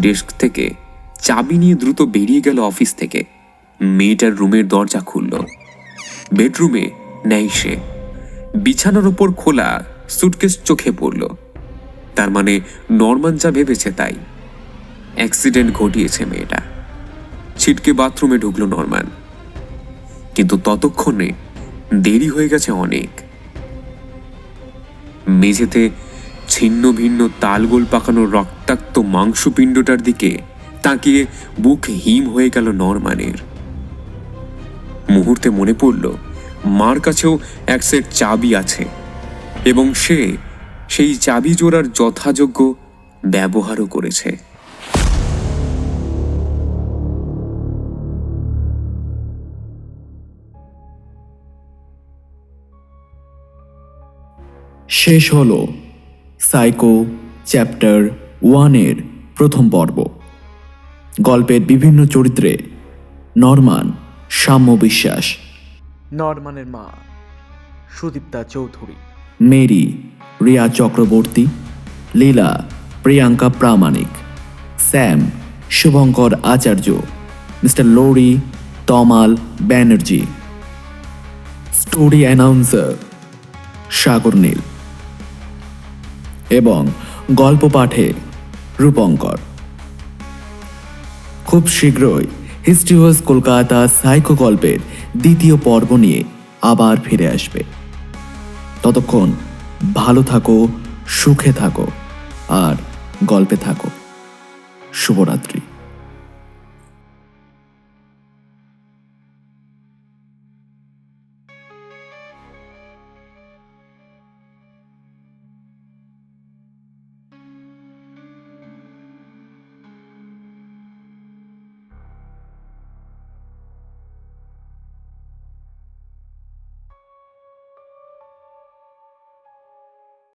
ডেস্ক থেকে চাবি নিয়ে দ্রুত বেরিয়ে গেল অফিস থেকে। মেয়েটার রুমের দরজা খুলল। বেডরুমে নেই সে। বিছানার ওপর খোলা সুটকেস চোখে পড়ল। তার মানে নরম্যান যা ভেবেছে তাই, অ্যাক্সিডেন্ট ঘটিয়েছে মেয়েটা। ছিটকে বাথরুমে ঢুকলো নরম্যান, কিন্তু ততক্ষণে দেরি হয়ে গেছে অনেক। মেঝেতে ছিন্ন ভিন্ন তালগোল পাকানো রক্তাক্ত মাংসপিণ্ডটার দিকে তাকিয়ে বুক হিম হয়ে গেল নরম্যানের। মুহূর্তে মনে পড়ল মার কাছেও এক সেট চাবি আছে এবং সে সেই চাবি জোড়ার যথাযোগ্য ব্যবহারও করেছে। শেষ হলো সাইকো চ্যাপ্টার 1-এর প্রথম পর্ব। গল্পের বিভিন্ন চরিত্রে নরম্যান সাম্য বিশ্বাস, নরম্যানের মা সুদীপ্তা চৌধুরী, মেরি রিয়া চক্রবর্তী, লীলা প্রিয়াঙ্কা প্রামাণিক, স্যাম শুভঙ্কর আচার্য, মিস্টার লোরি তমাল ব্যানার্জি, স্টোরি অ্যানাউন্সার সাগর নীল এবং গল্প পাঠে রূপঙ্কর। খুব শীঘ্রই হিস্ট্রি ওয়াজ কলকাতা সাইকো গল্পের 2য় পর্ব নিয়ে আবার ফিরে আসবে। ততক্ষণ ভালো থাকো, সুখে থাকো আর গল্পে থাকো। শুভরাত্রি।